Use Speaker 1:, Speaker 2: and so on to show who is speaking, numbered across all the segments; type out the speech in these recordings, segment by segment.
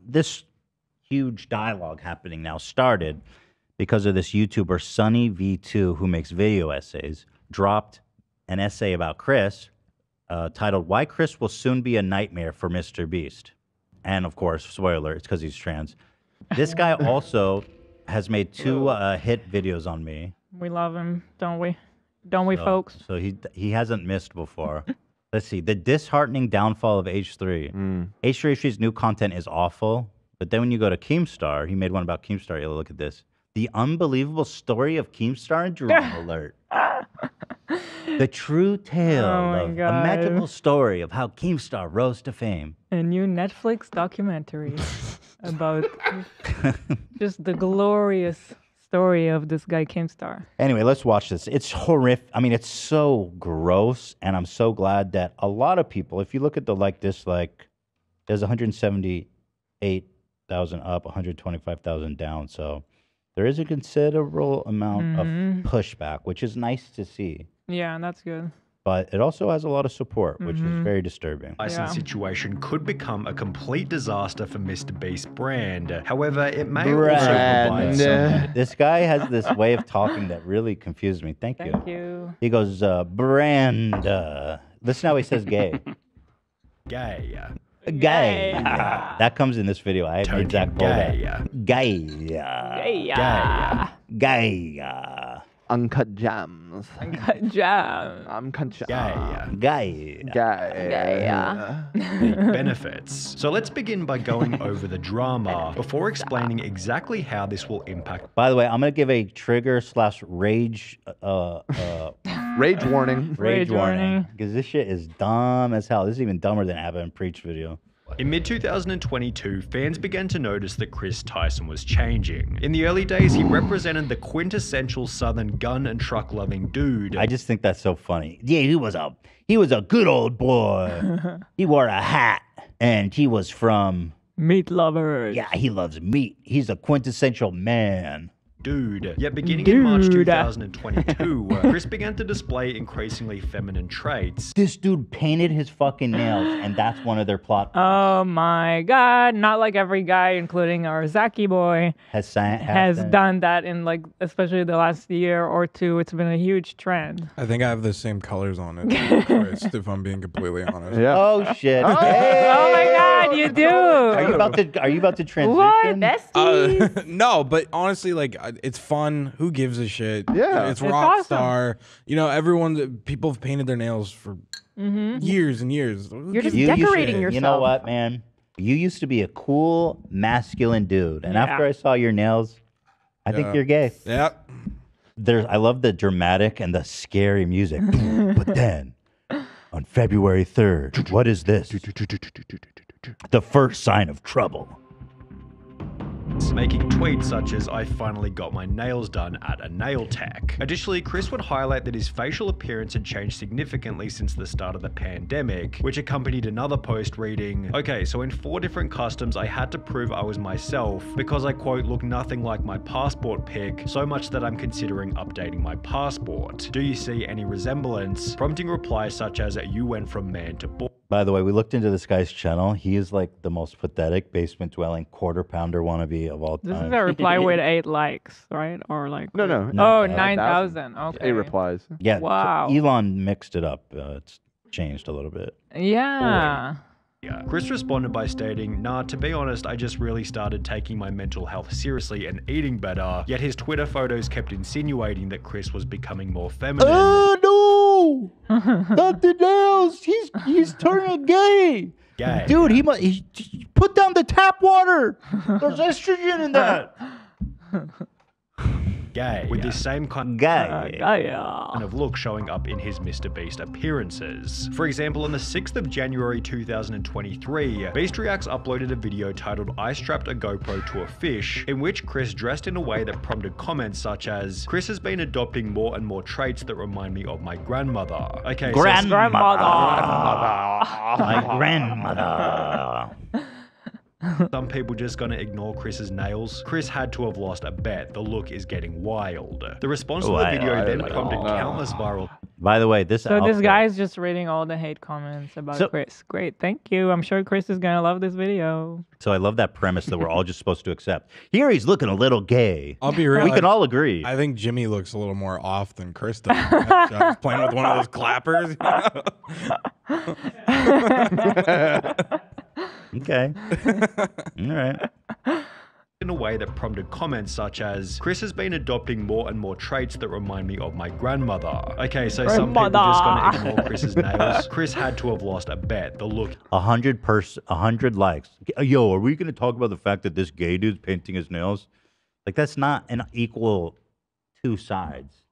Speaker 1: this huge dialogue happening now started because of this YouTuber, sunnyv2, who makes video essays, dropped an essay about Chris titled, Why Chris Will Soon Be a Nightmare for MrBeast. And, of course, spoiler, it's because he's trans. This guy also has made 2 hit videos on me.
Speaker 2: We love him, don't we? Don't we, folks?
Speaker 1: So he hasn't missed before. Let's see. The disheartening downfall of H3. H3's new content is awful. But then when you go to Keemstar, he made one about Keemstar. You'll look at this. The unbelievable story of Keemstar and Drama Alert. The true tale of a magical story of how Keemstar rose to fame.
Speaker 2: A new Netflix documentary about just the glorious story of this guy Keemstar.
Speaker 1: Anyway, let's watch this. It's horrific. I mean, it's so gross, and I'm so glad that a lot of people, if you look at the dislike, there's 178,000 up, 125,000 down. So there is a considerable amount of pushback, which is nice to see.
Speaker 2: Yeah, that's good.
Speaker 1: But it also has a lot of support, which is very disturbing.
Speaker 3: License situation could become a complete disaster for MrBeast brand. However, it may also provide some...
Speaker 1: This guy has this way of talking that really confused me. Thank you.
Speaker 2: Thank you.
Speaker 1: He goes, brand. Listen how he says gay.
Speaker 3: Gay.
Speaker 1: Gay. That comes in this video. I have the exact quote. Gay. Gay.
Speaker 4: Uncut Gems.
Speaker 2: Uncut Gems.
Speaker 4: Uncut Gems.
Speaker 1: Gay.
Speaker 3: Benefits. So let's begin by going over the drama before explaining exactly how this will impact.
Speaker 1: By the way, I'm going to give a trigger/rage
Speaker 4: rage warning.
Speaker 1: Rage warning. Because this shit is dumb as hell. This is even dumber than Abba and Preach video.
Speaker 3: In mid-2022, fans began to notice that Chris Tyson was changing. In the early days, he represented the quintessential Southern gun and truck-loving dude.
Speaker 1: I just think that's so funny. Yeah, he was a good old boy. He wore a hat, and he was from...
Speaker 2: Meat lovers.
Speaker 1: Yeah, he loves meat. He's a quintessential man.
Speaker 3: Dude. Yet beginning in March 2022, Chris began to display increasingly feminine traits.
Speaker 1: This dude painted his fucking nails, and that's one of their plot points.
Speaker 2: Oh my god, not like every guy, including our Zaki boy, has done that in especially the last year or two. It's been a huge trend.
Speaker 5: I think I have the same colors on it as Chris, if I'm being completely honest.
Speaker 4: Yeah.
Speaker 1: Oh shit.
Speaker 2: Hey. Oh my god, you do.
Speaker 1: Are you about to transition?
Speaker 2: What? Besties?
Speaker 5: No, but honestly, it's fun. Who gives a shit?
Speaker 4: Yeah.
Speaker 5: It's
Speaker 2: awesome.
Speaker 5: Rockstar. You know, people have painted their nails for years and years.
Speaker 2: You're just decorating yourself.
Speaker 1: You know what, man? You used to be a cool, masculine dude. And after I saw your nails, I think you're gay.
Speaker 5: Yeah.
Speaker 1: I love the dramatic and the scary music. But then, on February 3rd, what is this? The first sign of trouble.
Speaker 3: Making tweets such as, I finally got my nails done at a nail tech. Additionally, Chris would highlight that his facial appearance had changed significantly since the start of the pandemic, which accompanied another post reading, okay, so in 4 different customs, I had to prove I was myself because I, quote, look nothing like my passport pic, so much that I'm considering updating my passport. Do you see any resemblance? Prompting replies such as, you went from man to boy.
Speaker 1: By the way, we looked into this guy's channel. He is like the most pathetic basement-dwelling quarter-pounder wannabe of all time.
Speaker 2: This is a reply with 8 likes, right? Or
Speaker 4: No.
Speaker 2: Oh, 9,000. Okay.
Speaker 4: 8 replies.
Speaker 1: Yeah.
Speaker 2: Wow.
Speaker 1: So Elon mixed it up. It's changed a little bit.
Speaker 2: Yeah.
Speaker 3: Chris responded by stating, nah, to be honest, I just really started taking my mental health seriously and eating better. Yet his Twitter photos kept insinuating that Chris was becoming more feminine.
Speaker 1: Oh, no! Not the nails! He's turning gay!
Speaker 3: Gay.
Speaker 1: Dude, he put down the tap water! There's estrogen in that!
Speaker 3: Gay. With this same kind of look showing up in his MrBeast appearances. For example, on the 6th of January 2023, Beast Reacts uploaded a video titled I Strapped a GoPro to a Fish, in which Chris dressed in a way that prompted comments such as, Chris has been adopting more and more traits that remind me of my grandmother. Okay,
Speaker 1: grandmother. My grandmother.
Speaker 3: Some people just gonna ignore Chris's nails. Chris had to have lost a bet. The look is getting wild. The response to the video then prompted countless viral.
Speaker 1: By the way,
Speaker 2: So this guy's just reading all the hate comments about Chris. Great, thank you. I'm sure Chris is gonna love this video.
Speaker 1: So I love that premise that we're all just supposed to accept. Here he's looking a little gay.
Speaker 5: I'll be real.
Speaker 1: We can all agree.
Speaker 5: I think Jimmy looks a little more off than Chris does. He's playing with one of those clappers.
Speaker 1: Okay. All right.
Speaker 3: In a way that prompted comments such as, Chris has been adopting more and more traits that remind me of my grandmother. Okay, so some people just gonna ignore Chris's nails. Chris had to have lost a bet. The look
Speaker 1: 100 likes. Yo, are we gonna talk about the fact that this gay dude's painting his nails? Like, that's not an equal two sides.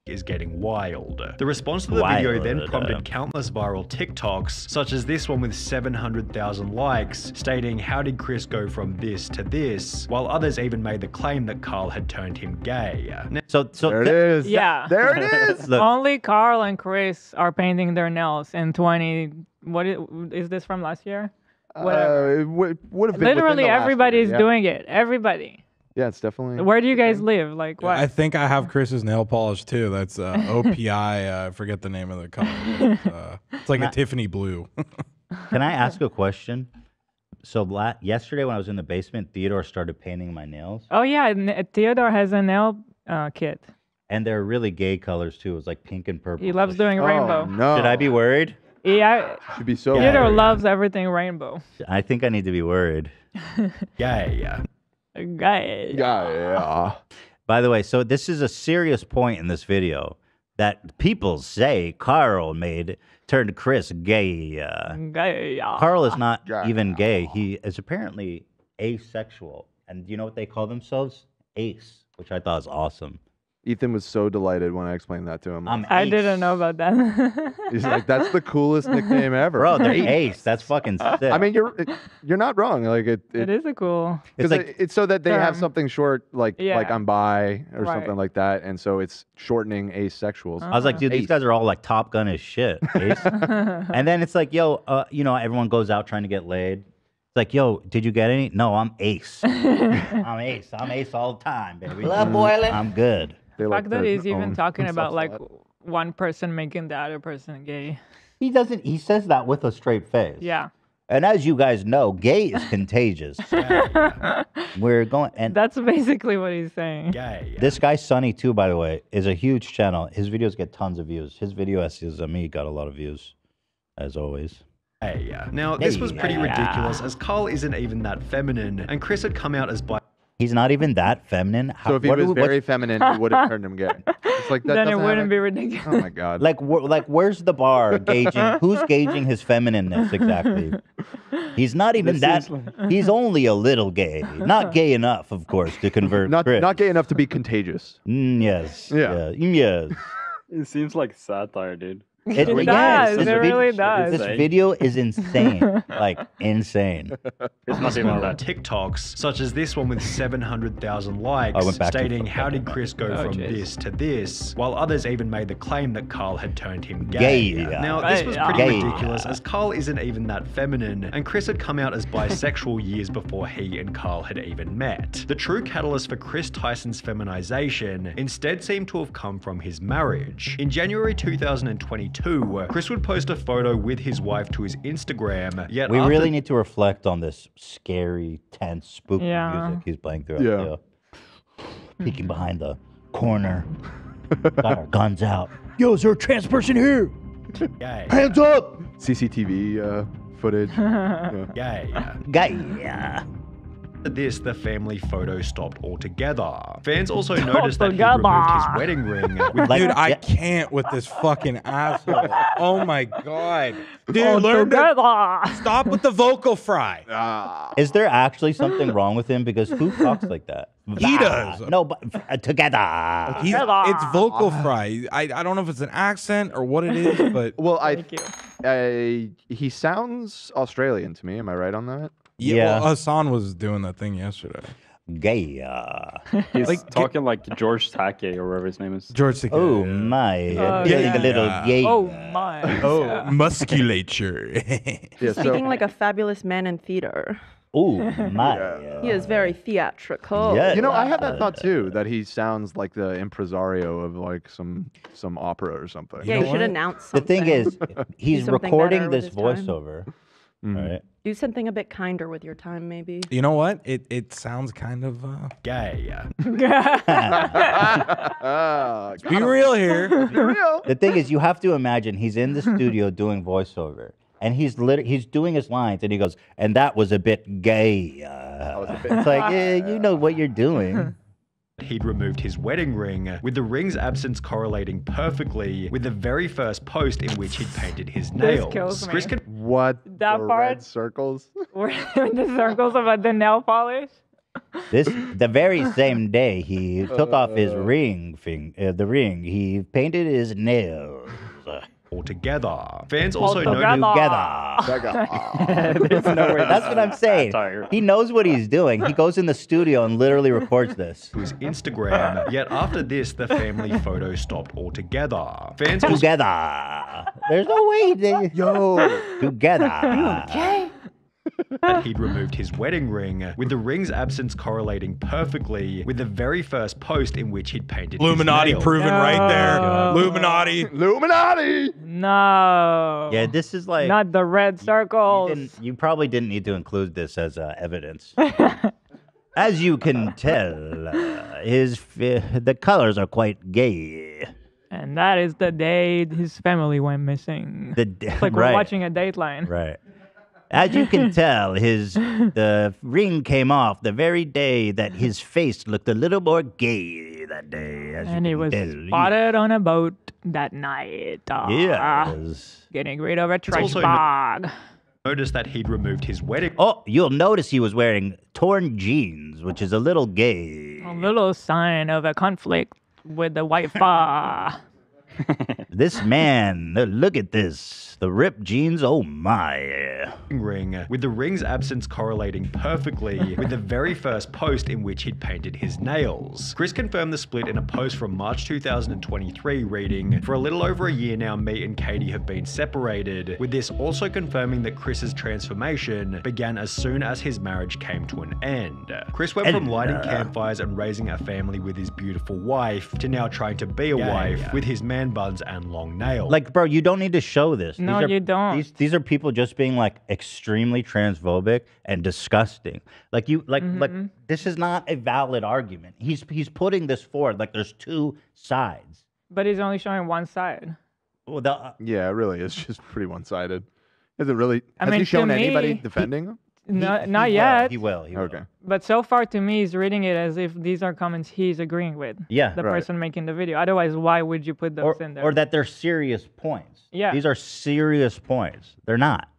Speaker 3: is getting wild. The response to the video then prompted countless viral TikToks, such as this one with 700,000 likes, stating, how did Chris go from this to this? While others even made the claim that Carl had turned him gay.
Speaker 1: So
Speaker 4: there it is.
Speaker 2: Yeah.
Speaker 4: There it is.
Speaker 1: Look.
Speaker 2: Only Carl and Chris are painting their nails in 20. Is this from last year? Whatever.
Speaker 4: It would have been
Speaker 2: Literally everybody's
Speaker 4: yeah.
Speaker 2: doing it. Everybody.
Speaker 4: Yeah, it's definitely.
Speaker 2: Where do you guys live? Like what?
Speaker 5: I think I have Chris's nail polish too. That's OPI. I forget the name of the color. It's like a Tiffany blue.
Speaker 1: Can I ask a question? So yesterday when I was in the basement, Theodore started painting my nails.
Speaker 2: Oh yeah, Theodore has a nail kit.
Speaker 1: And they're really gay colors too. It was like pink and purple.
Speaker 2: He loves doing rainbow.
Speaker 4: No.
Speaker 1: Should I be worried?
Speaker 2: Yeah.
Speaker 4: Should be so.
Speaker 2: Theodore loves everything rainbow.
Speaker 1: I think I need to be worried.
Speaker 3: Yeah.
Speaker 2: Guy.
Speaker 4: Yeah.
Speaker 1: By the way, so this is a serious point in this video that people say Carl turned Chris gay.
Speaker 2: Guy.
Speaker 1: Carl is not even gay. He is apparently asexual. And you know what they call themselves? Ace, which I thought was awesome.
Speaker 4: Ethan was so delighted when I explained that to him.
Speaker 2: I didn't know about that.
Speaker 4: He's like, "That's the coolest nickname ever."
Speaker 1: Bro, they're ace. That's fucking sick.
Speaker 4: I mean, you're not wrong. Like it
Speaker 2: is a cool.
Speaker 1: It's like
Speaker 4: it's so that they have
Speaker 2: term.
Speaker 4: something short, like I'm bi or
Speaker 2: Right.
Speaker 4: something like that, and so it's shortening asexuals.
Speaker 1: I was like, dude, these guys are all like Top Gun as shit. Ace. And then it's like, yo, everyone goes out trying to get laid. It's like, yo, did you get any? No, I'm ace. I'm ace. I'm ace all the time, baby.
Speaker 6: Blood boiling.
Speaker 1: I'm good.
Speaker 2: The fact that he's even talking about like one person making the other person gay.
Speaker 1: He doesn't. He says that with a straight face.
Speaker 2: Yeah.
Speaker 1: And as you guys know, gay is contagious. We're going, and
Speaker 2: that's basically what he's saying.
Speaker 1: This guy sunnyv2, by the way, is a huge channel. His videos get tons of views. His video essays on me got a lot of views, as always.
Speaker 3: Now, this was pretty ridiculous, as Carl isn't even that feminine, and Chris had come out as bi.
Speaker 1: He's not even that feminine.
Speaker 4: So if he was very feminine, he would have turned him gay. It's like that.
Speaker 2: Then it wouldn't be ridiculous.
Speaker 4: Oh my god!
Speaker 1: Like where's the bar gauging? Who's gauging his feminineness exactly? He's not even that. He's only a little gay. Not gay enough, of course, to convert.
Speaker 4: Not
Speaker 1: Chris.
Speaker 4: gay enough to be contagious.
Speaker 1: Yes.
Speaker 4: Yeah.
Speaker 1: Yes.
Speaker 7: It seems like satire, dude.
Speaker 2: It does. It really does.
Speaker 1: This video is insane. Like, insane.
Speaker 7: It's not even that.
Speaker 3: TikToks, such as this one with 700,000 likes, stating, how did Chris go from this to this? While others even made the claim that Carl had turned him gay. Now, this was pretty ridiculous, as Carl isn't even that feminine, and Chris had come out as bisexual years before he and Carl had even met. The true catalyst for Chris Tyson's feminization instead seemed to have come from his marriage. In January 2022, Chris would post a photo with his wife to his Instagram, yet
Speaker 1: we really need to reflect on this scary, tense, spooky music he's playing throughout the video. Peeking behind the corner. Got our guns out. Yo, is there a trans person here? Hands up!
Speaker 4: CCTV footage.
Speaker 1: Gay.
Speaker 3: This, the family photo stopped altogether. Fans also noticed that he removed his wedding ring.
Speaker 5: Dude, I can't with this fucking asshole. Oh my god. Dude, learn to stop with the vocal fry.
Speaker 1: Is there actually something wrong with him? Because who talks like that?
Speaker 5: He does.
Speaker 1: No, but together.
Speaker 5: It's vocal fry. I don't know if it's an accent or what it is, but
Speaker 4: well, he sounds Australian to me. Am I right on that?
Speaker 5: Yeah. Well, Hassan was doing that thing yesterday.
Speaker 1: Gay.
Speaker 7: He's like talking like George Takei or whatever his name is.
Speaker 5: George Takei.
Speaker 1: Oh my. Feeling a little gay.
Speaker 2: Oh my.
Speaker 5: Oh, musculature.
Speaker 8: Speaking like a fabulous man in theater.
Speaker 1: Oh my!
Speaker 6: He is very theatrical.
Speaker 1: Yeah.
Speaker 4: You know, I had that thought too, that he sounds like the impresario of like some opera or something.
Speaker 6: Yeah,
Speaker 5: know
Speaker 6: you should
Speaker 5: what?
Speaker 6: announce
Speaker 1: The
Speaker 6: something.
Speaker 1: thing is, he's
Speaker 6: something
Speaker 1: recording
Speaker 6: better with
Speaker 1: this
Speaker 6: his time.
Speaker 1: voiceover, right?
Speaker 6: Do something a bit kinder with your time, maybe.
Speaker 5: You know what? It sounds kind of.
Speaker 3: Gay.
Speaker 5: Be real here.
Speaker 1: The thing is, you have to imagine he's in the studio doing voiceover, and he's doing his lines, and he goes, "And that was a bit gay." It's like, yeah, you know what you're doing.
Speaker 3: He'd removed his wedding ring, with the ring's absence correlating perfectly with the very first post in which he'd painted his nails.
Speaker 2: kills me.
Speaker 3: Chris
Speaker 4: What?
Speaker 2: That
Speaker 4: the
Speaker 2: part?
Speaker 4: red circles?
Speaker 2: Were the circles about the nail polish?
Speaker 1: The very same day he took off his ring, the ring, he painted his nails.
Speaker 3: altogether. Fans also noted
Speaker 1: That's what I'm saying. He knows what he's doing. He goes in the studio and literally records this.
Speaker 3: his Instagram, yet after this, the family photo stopped altogether. Fans also
Speaker 1: Together. There's no way they... Together.
Speaker 6: Okay.
Speaker 3: that he'd removed his wedding ring, with the ring's absence correlating perfectly with the very first post in which he'd painted
Speaker 5: Illuminati
Speaker 3: his nails.
Speaker 5: proven right there.
Speaker 2: No.
Speaker 5: Illuminati.
Speaker 4: Illuminati!
Speaker 2: No.
Speaker 1: Yeah, this is like...
Speaker 2: Not the red circles.
Speaker 1: You probably didn't need to include this as evidence. As you can tell, the colors are quite gay.
Speaker 2: And that is the day his family went missing. It's like we're
Speaker 1: right,
Speaker 2: watching a Dateline.
Speaker 1: right. As you can tell, the ring came off the very day that his face looked a little more gay that day. As
Speaker 2: And
Speaker 1: you
Speaker 2: he
Speaker 1: can
Speaker 2: was
Speaker 1: tell.
Speaker 2: spotted on a boat that night.
Speaker 1: Yes.
Speaker 2: Getting rid of a trash
Speaker 3: also
Speaker 2: bag.
Speaker 3: Noticed that he'd removed his wedding.
Speaker 1: Oh, you'll notice he was wearing torn jeans, which is a little gay.
Speaker 2: A little sign of a conflict with the wife.
Speaker 1: This man, look at this. The ripped jeans, oh my.
Speaker 3: Ring, with the ring's absence correlating perfectly with the very first post in which he'd painted his nails. Chris confirmed the split in a post from March 2023 reading, "For a little over a year now, me and Katie have been separated," with this also confirming that Chris's transformation began as soon as his marriage came to an end. Chris went from lighting campfires and raising a family with his beautiful wife to now trying to be a wife with his man buns and long nails.
Speaker 1: Like, bro, you don't need to show this.
Speaker 2: No, you don't.
Speaker 1: These are people just being like extremely transphobic and disgusting. Like this is not a valid argument. He's putting this forward like there's two sides.
Speaker 2: But he's only showing one side.
Speaker 1: Well,
Speaker 4: Yeah, it really is just pretty one-sided. Is it really?
Speaker 2: I
Speaker 4: Has
Speaker 2: mean,
Speaker 4: he shown
Speaker 2: to me,
Speaker 4: anybody defending him?
Speaker 2: Not yet.
Speaker 1: He will.
Speaker 4: Okay.
Speaker 2: But so far, to me, he's reading it as if these are comments he's agreeing with.
Speaker 1: Yeah.
Speaker 2: The
Speaker 4: Right.
Speaker 2: person making the video. Otherwise, why would you put those in there?
Speaker 1: Or that they're serious points.
Speaker 2: Yeah.
Speaker 1: These are serious points. They're not.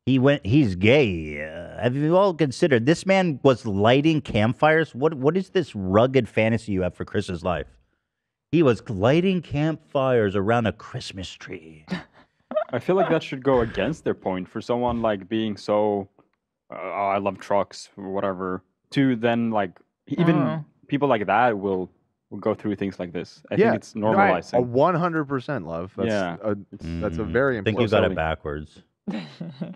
Speaker 1: He's gay. Have you all considered this man was lighting campfires? What is this rugged fantasy you have for Chris's life? He was lighting campfires around a Christmas tree.
Speaker 7: I feel like that should go against their point for someone like being so, I love trucks or whatever, to then like even people like that will go through things like this. I think it's normalizing.
Speaker 4: 100% love. That's that's a very
Speaker 1: I think
Speaker 4: important.
Speaker 1: you got it backwards.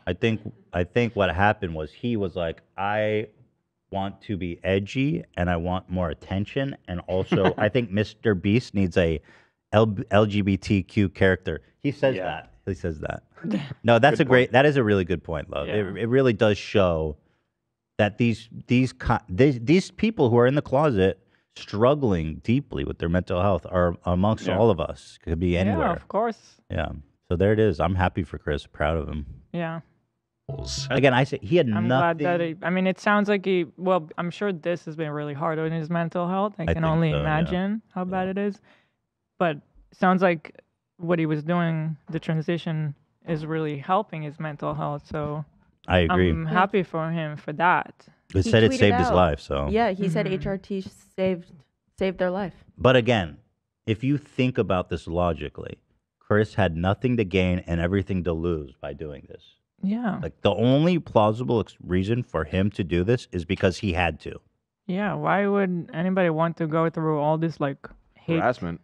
Speaker 1: I think what happened was he was like, I want to be edgy and I want more attention, and also I think MrBeast needs a LGBTQ character. He says that. He says that. No, that's that is a really good point, love.
Speaker 2: Yeah.
Speaker 1: It really does show that these people who are in the closet struggling deeply with their mental health are amongst all of us. Could be anywhere.
Speaker 2: Yeah, of course.
Speaker 1: Yeah. So there it is. I'm happy for Chris. Proud of him.
Speaker 2: Yeah.
Speaker 1: Again, I say he had
Speaker 2: I'm
Speaker 1: nothing.
Speaker 2: glad that I mean, it sounds like well, I'm sure this has been really hard on his mental health. I can
Speaker 1: think
Speaker 2: only
Speaker 1: so, yeah.
Speaker 2: imagine how bad it is. But it sounds like what he was doing, the transition, is really helping his mental health. So
Speaker 1: I agree.
Speaker 2: I'm happy for him for that.
Speaker 1: It
Speaker 6: He
Speaker 1: said it
Speaker 6: tweeted
Speaker 1: saved his
Speaker 6: out.
Speaker 1: life. So
Speaker 6: Yeah, he said HRT saved their life.
Speaker 1: But again, if you think about this logically, Chris had nothing to gain and everything to lose by doing this.
Speaker 2: Yeah.
Speaker 1: Like the only plausible reason for him to do this is because he had to.
Speaker 2: Yeah. Why would anybody want to go through all this like hate,
Speaker 4: Harassment.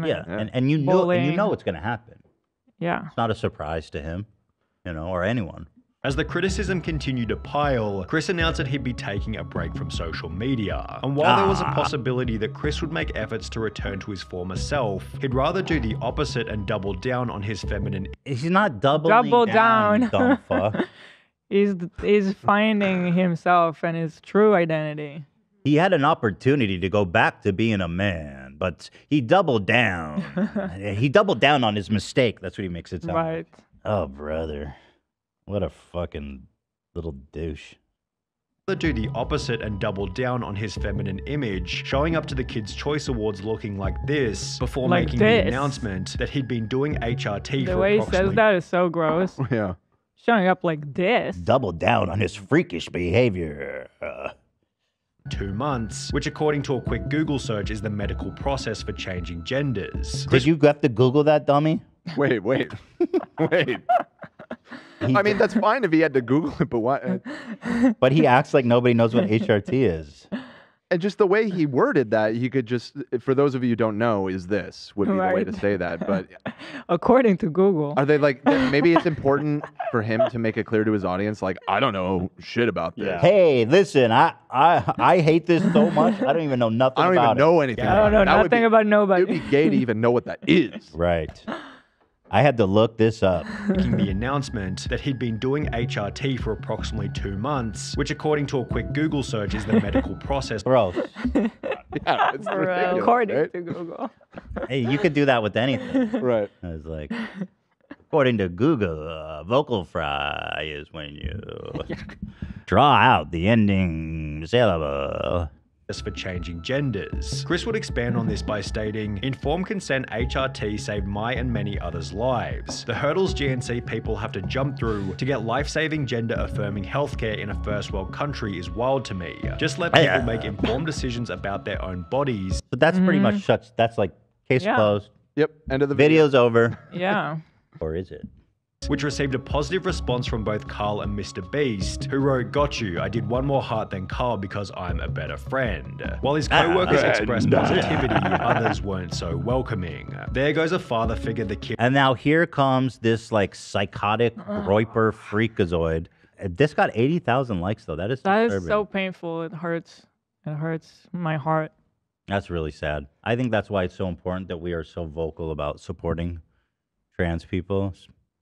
Speaker 1: Yeah, and you know
Speaker 2: bullying.
Speaker 1: it's going to happen.
Speaker 2: Yeah.
Speaker 1: It's not a surprise to him, or anyone.
Speaker 3: As the criticism continued to pile, Chris announced that he'd be taking a break from social media. And while there was a possibility that Chris would make efforts to return to his former self, he'd rather do the opposite and double down on his feminine.
Speaker 1: He's not double down. You dumb fuck.
Speaker 2: He's finding himself and his true identity.
Speaker 1: He had an opportunity to go back to being a man, but he doubled down. He doubled down on his mistake. That's what he makes it sound like. Oh, brother. What a fucking little douche.
Speaker 3: Do the opposite and double down on his feminine image, showing up to the Kids' Choice Awards looking like this before making the announcement that he'd been doing HRT
Speaker 2: the
Speaker 3: for
Speaker 2: way he says that is so gross.
Speaker 4: Yeah.
Speaker 2: Showing up like this.
Speaker 1: Double down on his freakish behavior.
Speaker 3: 2 months, which according to a quick Google search is the medical process for changing genders.
Speaker 1: Did you have to Google that, dummy?
Speaker 4: Wait. I mean, that's fine if he had to Google it, but what?
Speaker 1: But he acts like nobody knows what HRT is.
Speaker 4: And just the way he worded that, he could just, for those of you who don't know, is this would be the way to say that. But
Speaker 2: according to Google,
Speaker 4: are they like, maybe it's important for him to make it clear to his audience, like, I don't know shit about this.
Speaker 1: Yeah. Hey, listen, I hate this so much. I don't even know nothing about it.
Speaker 4: I don't even know anything.
Speaker 2: I don't know nothing about nobody.
Speaker 4: It would be gay to even know what that is.
Speaker 1: Right. I had to look this up.
Speaker 3: Making the announcement that he'd been doing HRT for approximately 2 months, which according to a quick Google search is the medical process.
Speaker 1: Gross.
Speaker 4: Yeah, it's ridiculous,
Speaker 2: according
Speaker 4: right?
Speaker 2: to Google.
Speaker 1: Hey, you could do that with anything.
Speaker 4: Right.
Speaker 1: I was like, according to Google, vocal fry is when you draw out the ending syllable.
Speaker 3: For changing genders. Chris would expand on this by stating, informed consent HRT saved my and many others' lives. The hurdles GNC people have to jump through to get life-saving gender-affirming healthcare in a first world country is wild to me. Just let people make informed decisions about their own bodies.
Speaker 1: But that's pretty much that's like case closed.
Speaker 4: Yep, end of the
Speaker 1: Video's over.
Speaker 2: Yeah.
Speaker 1: Or is it?
Speaker 3: Which received a positive response from both Carl and MrBeast, who wrote, "Got you, I did one more heart than Carl because I'm a better friend." While his co-workers expressed positivity, others weren't so welcoming. There goes a father figure the kid.
Speaker 1: And now here comes this like psychotic Roiper freakazoid. This got 80,000 likes though. That is
Speaker 2: so painful. It hurts. It hurts my heart.
Speaker 1: That's really sad. I think that's why it's so important that we are so vocal about supporting trans people.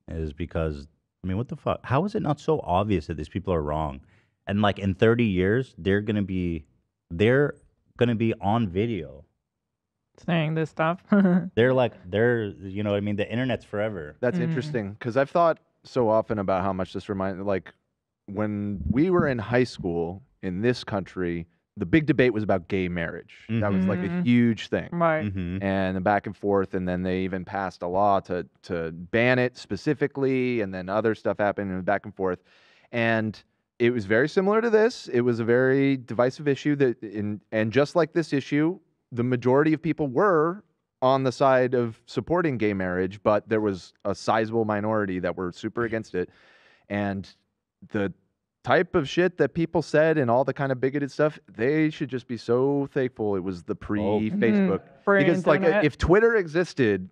Speaker 1: Is because, I mean, what the fuck? How is it not so obvious that these people are wrong? And like in 30 years, they're gonna be on video
Speaker 2: saying this stuff.
Speaker 1: they're you know what I mean? The internet's forever.
Speaker 4: That's interesting because I've thought so often about how much this reminds, like when we were in high school in this country, the big debate was about gay marriage. That was like a huge thing.
Speaker 2: Right.
Speaker 4: And the back and forth, and then they even passed a law to ban it specifically, and then other stuff happened and back and forth. And it was very similar to this. It was a very divisive issue and just like this issue, the majority of people were on the side of supporting gay marriage, but there was a sizable minority that were super against it. And the type of shit that people said and all the kind of bigoted stuff, they should just be so thankful it was the pre-Facebook. Because like if Twitter existed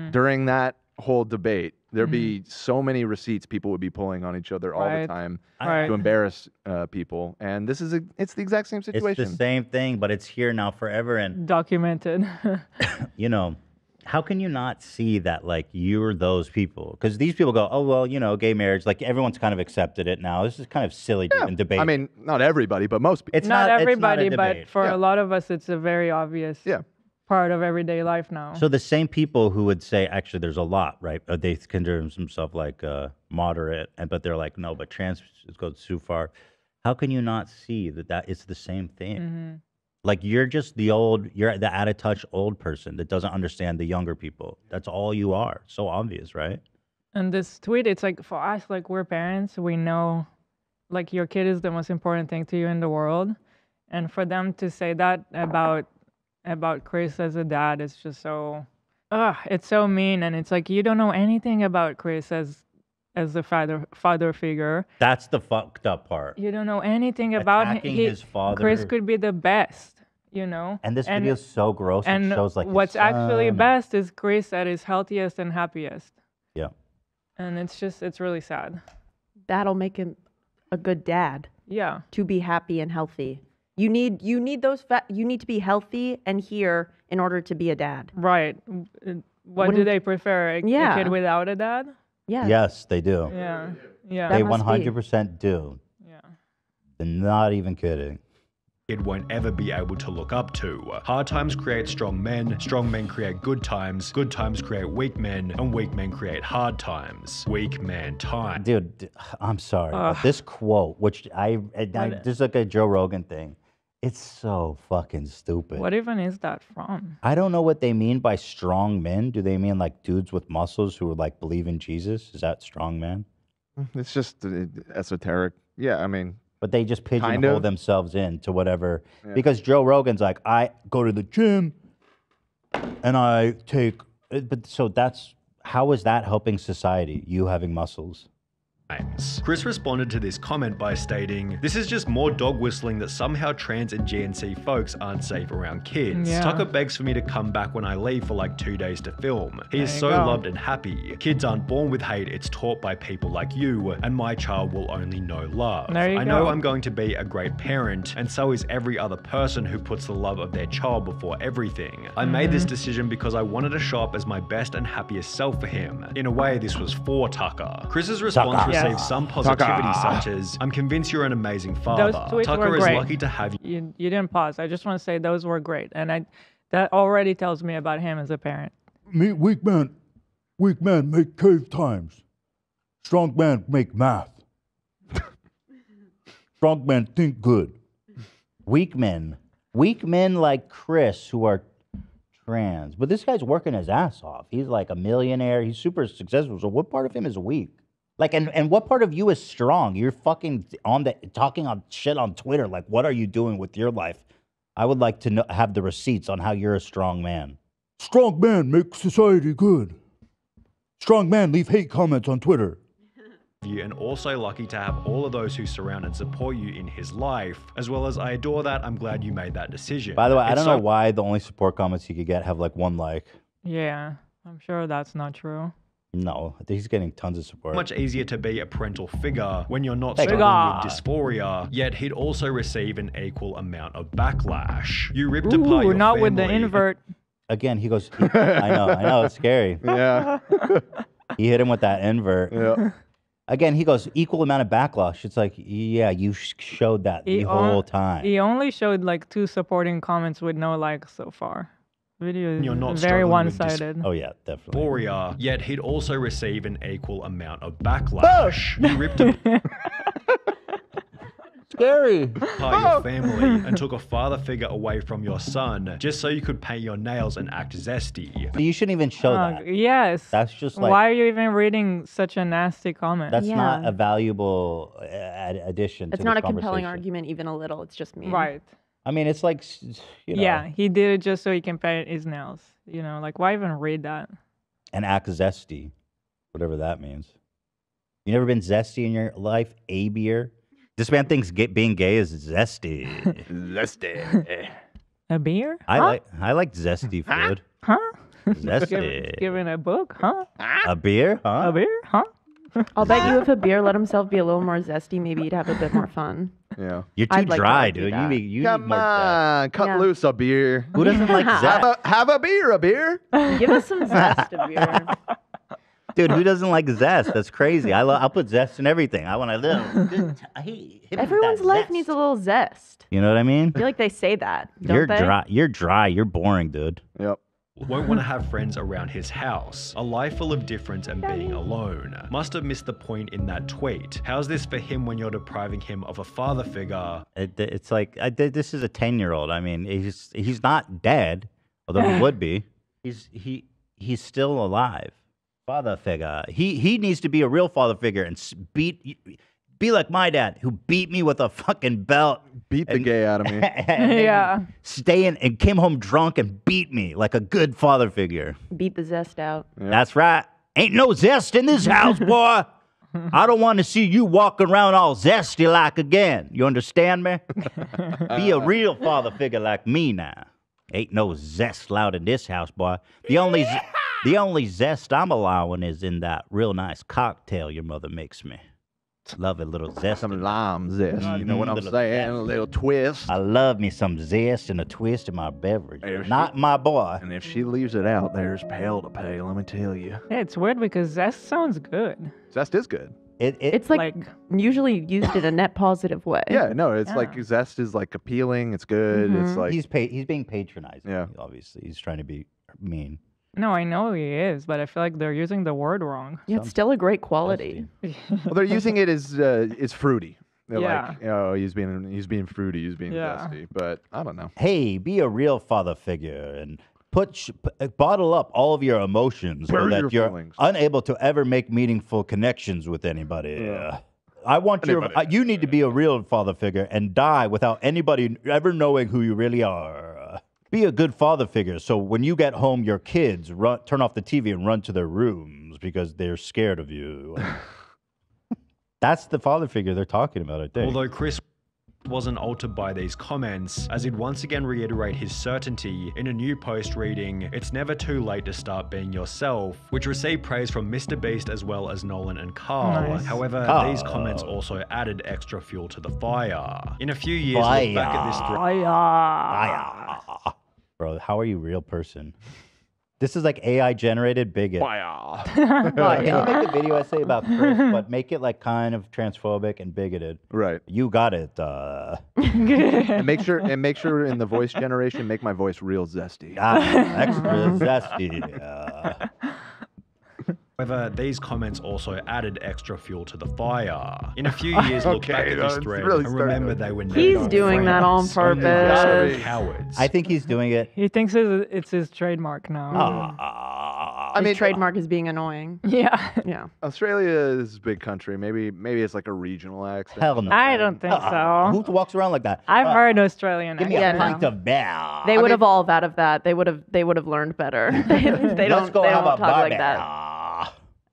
Speaker 4: during that whole debate, there'd be so many receipts people would be pulling on each other all the time to embarrass people. And this is it's the exact same situation.
Speaker 1: It's the same thing, but it's here now forever and
Speaker 2: documented.
Speaker 1: You know, how can you not see that, like, you're those people? Because these people go, oh, well, you know, gay marriage, like, everyone's kind of accepted it now. This is kind of silly to even debate.
Speaker 4: I mean, not everybody, but most people.
Speaker 2: It's not everybody, but for a lot of us, it's a very obvious part of everyday life now.
Speaker 1: So the same people who would say, actually, there's a lot, right? They consider themselves, like, moderate, but they're like, no, but trans goes too far. How can you not see that it's the same thing? Like, you're just you're the out-of-touch old person that doesn't understand the younger people. That's all you are. So obvious, right?
Speaker 2: And this tweet, it's like, for us, like, we're parents, we know, like, your kid is the most important thing to you in the world. And for them to say that about Chris as a dad is just so, it's so mean. And it's like, you don't know anything about Chris as a father figure.
Speaker 1: That's the fucked up part.
Speaker 2: You don't know anything about
Speaker 1: his father.
Speaker 2: Chris could be the best, you know.
Speaker 1: And this video is so gross.
Speaker 2: And
Speaker 1: it shows like
Speaker 2: what's actually best is Chris at his healthiest and happiest.
Speaker 1: Yeah.
Speaker 2: And it's really sad.
Speaker 6: that'll make him a good dad
Speaker 2: Yeah.
Speaker 6: to be happy and healthy. You need those you need to be healthy and here in order to be a dad.
Speaker 2: Right. What do
Speaker 6: Wouldn't-
Speaker 2: they prefer? A
Speaker 6: Yeah.
Speaker 2: kid without a dad?
Speaker 6: Yeah.
Speaker 1: Yes, they do.
Speaker 2: Yeah. Yeah.
Speaker 1: They
Speaker 6: That must be.
Speaker 1: 100% do.
Speaker 2: Yeah.
Speaker 1: They're not even kidding.
Speaker 3: Kid won't ever be able to look up to. Hard times create strong men create good times create weak men, and weak men create hard times. Weak man time.
Speaker 1: Dude, I'm sorry, but this quote, which this is like a Joe Rogan thing, it's so fucking stupid.
Speaker 2: What even is that from?
Speaker 1: I don't know what they mean by strong men. Do they mean like dudes with muscles who like believe in Jesus? Is that strong men?
Speaker 4: It's just esoteric. Yeah, I mean,
Speaker 1: But they just
Speaker 4: Kind
Speaker 1: pigeonhole
Speaker 4: of.
Speaker 1: themselves into whatever. Because Joe Rogan's like, I go to the gym and I take. But so how is that helping society? You having muscles?
Speaker 3: Chris responded to this comment by stating, "This is just more dog whistling that somehow trans and GNC folks aren't safe around kids.
Speaker 2: Yeah.
Speaker 3: Tucker begs for me to come back when I leave for like 2 days to film. He is
Speaker 2: There
Speaker 3: so
Speaker 2: you go.
Speaker 3: loved and happy. Kids aren't born with hate, it's taught by people like you, and my child will only know love.
Speaker 2: There you
Speaker 3: I know
Speaker 2: go.
Speaker 3: I'm going to be a great parent, and so is every other person who puts the love of their child before everything. I made this decision because I wanted to show up as my best and happiest self for him. In a way, this was for Tucker." Chris's response
Speaker 1: Tucker.
Speaker 3: received
Speaker 2: Yes.
Speaker 3: some positivity such as, "I'm convinced you're an amazing father.
Speaker 2: Those tweets
Speaker 3: Tucker
Speaker 2: were
Speaker 3: is
Speaker 2: great.
Speaker 3: lucky to have you."
Speaker 2: You didn't pause. I just want to say those were great, and that already tells me about him as a parent.
Speaker 1: Weak men make cave times. Strong men make math. Strong men think good. Weak men like Chris who are trans. But this guy's working his ass off. He's like a millionaire. He's super successful. So what part of him is weak? Like, and what part of you is strong? You're fucking talking on shit on Twitter. Like, what are you doing with your life? I would like to have the receipts on how you're a strong man. Strong man make society good. Strong man leave hate comments on Twitter.
Speaker 3: you, and also lucky to have all of those who surround and support you in his life, as well as I adore that. I'm glad you made that decision.
Speaker 1: By the way, I
Speaker 3: It's
Speaker 1: don't know why the only support comments you could get have like one like.
Speaker 2: Yeah, I'm sure that's not true.
Speaker 1: No, I think he's getting tons of support.
Speaker 3: much easier to be a parental figure when you're not
Speaker 1: Thank
Speaker 3: struggling
Speaker 2: God.
Speaker 3: with dysphoria, yet he'd also receive an equal amount of backlash. You ripped apart
Speaker 2: Ooh,
Speaker 3: your
Speaker 2: not with the
Speaker 3: family.
Speaker 2: invert.
Speaker 1: Again, he goes, I know, it's scary.
Speaker 4: Yeah.
Speaker 1: He hit him with that invert.
Speaker 4: Yeah.
Speaker 1: Again, he goes, equal amount of backlash. It's like, yeah, you showed that the whole time.
Speaker 2: He only showed like 2 supporting comments with no likes so far. Video
Speaker 3: You're not
Speaker 2: is very
Speaker 3: struggling with
Speaker 2: one-sided.
Speaker 1: Oh, yeah, definitely.
Speaker 3: Dysphoria, yet he'd also receive an equal amount of backlash. You ripped
Speaker 1: Scary.
Speaker 3: apart your family and took a father figure away from your son just so you could paint your nails and act zesty.
Speaker 1: You shouldn't even show that.
Speaker 2: Yes.
Speaker 1: That's just like,
Speaker 2: Why are you even reading such a nasty comment?
Speaker 1: that's not
Speaker 6: Yeah.
Speaker 1: a valuable addition to
Speaker 6: It's
Speaker 1: this
Speaker 6: not a compelling
Speaker 1: conversation.
Speaker 6: argument, even a little. It's just mean.
Speaker 2: right.
Speaker 1: I mean, it's like, you know,
Speaker 2: Yeah, he did it just so he can paint his nails. You know, like why even read that?
Speaker 1: and act zesty, whatever that means. You never been zesty in your life? A beer? This man thinks being gay is zesty.
Speaker 4: Zesty.
Speaker 2: A beer?
Speaker 1: I like zesty food.
Speaker 2: Huh?
Speaker 1: Zesty.
Speaker 2: Giving a book? Huh?
Speaker 1: A beer? Huh?
Speaker 2: A beer? Huh?
Speaker 6: I'll bet you if a beer let himself be a little more zesty, maybe he'd have a bit more fun.
Speaker 4: Yeah.
Speaker 1: You're too
Speaker 6: I'd like to
Speaker 1: dry,
Speaker 6: argue
Speaker 1: dude.
Speaker 6: that.
Speaker 1: You need
Speaker 4: Come
Speaker 1: more zest.
Speaker 4: on, cut
Speaker 6: Yeah.
Speaker 4: loose a beer.
Speaker 1: Who doesn't like zest?
Speaker 4: Have a beer, a beer.
Speaker 6: Give us some zest of beer.
Speaker 1: Dude, who doesn't like zest? That's crazy. I'll put zest in everything. I want a little. Hit me with
Speaker 6: Everyone's
Speaker 1: that
Speaker 6: life
Speaker 1: zest.
Speaker 6: needs a little zest.
Speaker 1: You know what I mean?
Speaker 6: I feel like they say that, don't
Speaker 1: You're
Speaker 6: they?
Speaker 1: dry. You're dry. You're boring, dude.
Speaker 4: Yep.
Speaker 3: Won't want to have friends around his house. A life full of difference and being alone. Must have missed the point in that tweet. How's this for him when you're depriving him of a father figure?
Speaker 1: It's like this is a 10-year-old. I mean, he's not dead, although he would be. He's still alive. Father figure. He needs to be a real father figure and be like my dad, who beat me with a fucking belt.
Speaker 4: Beat the gay out of me.
Speaker 2: Yeah.
Speaker 1: Stay in and came home drunk and beat me like a good father figure.
Speaker 6: Beat the zest out.
Speaker 1: That's right. Ain't no zest in this house, boy. I don't want to see you walking around all zesty like again. You understand me? Be a real father figure like me now. Ain't no zest allowed in this house, boy. The only zest I'm allowing is in that real nice cocktail your mother makes me. Love a little zest.
Speaker 4: Some lime zest. You know what I'm
Speaker 1: Little
Speaker 4: saying? A little twist.
Speaker 1: I love me some zest and a twist in my beverage.
Speaker 4: If
Speaker 1: Not my boy.
Speaker 4: And if she leaves it out, there's pale to pay, let me tell you.
Speaker 2: Yeah, it's weird because zest sounds good.
Speaker 4: Zest is good.
Speaker 6: It's like usually used in a net positive way.
Speaker 4: Yeah, no, it's
Speaker 2: Yeah.
Speaker 4: like zest is like appealing. It's good. It's like
Speaker 1: he's being patronizing.
Speaker 4: Yeah.
Speaker 1: Obviously, he's trying to be mean.
Speaker 2: No, I know he is, but I feel like they're using the word wrong.
Speaker 6: Yeah, it's still a great quality.
Speaker 4: well, they're using it as it's fruity. They're
Speaker 2: Yeah.
Speaker 4: like, he's being fruity, he's being
Speaker 2: Yeah.
Speaker 4: zesty. But I don't know.
Speaker 1: Hey, be a real father figure and bottle up all of your emotions so
Speaker 4: Bury
Speaker 1: that
Speaker 4: your
Speaker 1: you're
Speaker 4: feelings.
Speaker 1: unable to ever make meaningful connections with anybody. I want you need to be a real father figure and die without anybody ever knowing who you really are. Be a good father figure so when you get home, your kids turn off the TV and run to their rooms because they're scared of you. That's the father figure they're talking about, I think.
Speaker 3: Although Chris wasn't altered by these comments, as he'd once again reiterate his certainty in a new post reading, "It's never too late to start being yourself," which received praise from MrBeast as well as Nolan and Carl.
Speaker 2: Nice.
Speaker 3: However, these comments also added extra fuel to the fire. In a few years, look back at this
Speaker 1: Bro, how are you a real person? This is like AI generated bigot. Can you make a video essay about Chris, but make it like kind of transphobic and bigoted?
Speaker 4: Right.
Speaker 1: You got it.
Speaker 4: And make sure in the voice generation, make my voice real zesty.
Speaker 1: Extra zesty.
Speaker 3: However, these comments also added extra fuel to the fire. In a few years, look back at this
Speaker 4: it's
Speaker 3: thread
Speaker 4: really
Speaker 3: and remember they were never
Speaker 6: He's
Speaker 3: your
Speaker 6: doing that on
Speaker 3: friends, only
Speaker 6: purpose.
Speaker 3: just cowards.
Speaker 1: I think he's doing it.
Speaker 2: He thinks it's his trademark now.
Speaker 4: I mean,
Speaker 6: His trademark is being annoying.
Speaker 2: Yeah.
Speaker 6: Yeah.
Speaker 4: Australia is a big country. Maybe it's like a regional accent.
Speaker 1: Hell no.
Speaker 2: I don't think so.
Speaker 1: Who walks around like that?
Speaker 2: I've heard Australian
Speaker 1: Give me
Speaker 2: accent.
Speaker 1: a pint of beer.
Speaker 6: They would evolve out of that. They would have learned better. they
Speaker 1: Let's
Speaker 6: don't
Speaker 1: go
Speaker 6: they
Speaker 1: have
Speaker 6: don't
Speaker 1: a
Speaker 6: talk like
Speaker 1: barbecue.
Speaker 6: that.